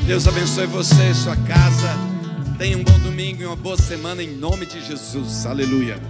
Deus abençoe você e sua casa. Tenha um bom domingo e uma boa semana em nome de Jesus. Aleluia.